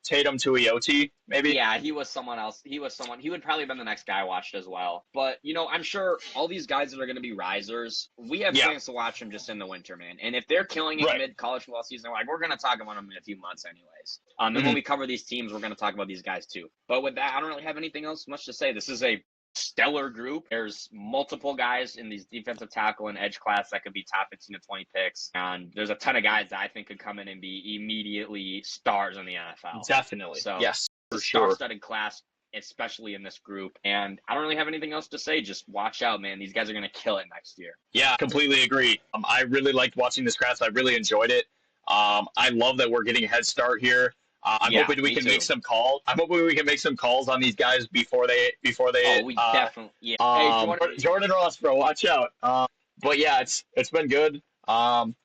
Tatum Tuioti, maybe? Yeah, he was someone else. He would probably have been the next guy I watched as well. But, I'm sure all these guys that are going to be risers, we have plans to watch them just in the winter, man. And if they're killing it mid-college football season, like, we're going to talk about them in a few months anyways. And when we cover these teams, we're going to talk about these guys too. But with that, I don't really have anything else much to say. This is a stellar group. There's multiple guys in these defensive tackle and edge class that could be top 15 to 20 picks. And there's a ton of guys that I think could come in and be immediately stars in the NFL. Definitely. So, yes, for sure. Star-studded class, especially in this group. And I don't really have anything else to say. Just watch out, man. These guys are going to kill it next year. Yeah, completely agree. I really liked watching this class. I really enjoyed it. I love that we're getting a head start here. I'm hoping we can make some calls. I'm hoping we can make some calls on these guys before they. Oh, we definitely. Yeah. Hey, Jordan Ross, bro, watch out. But yeah, it's been good.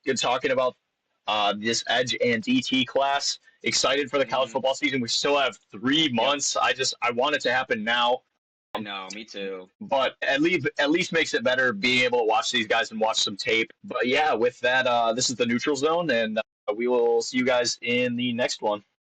Good talking about this Edge and DT class. Excited for the college football season. We still have 3 months. I want it to happen now. No, me too. But at least makes it better being able to watch these guys and watch some tape. But yeah, with that, this is the Neutral Zone, and we will see you guys in the next one.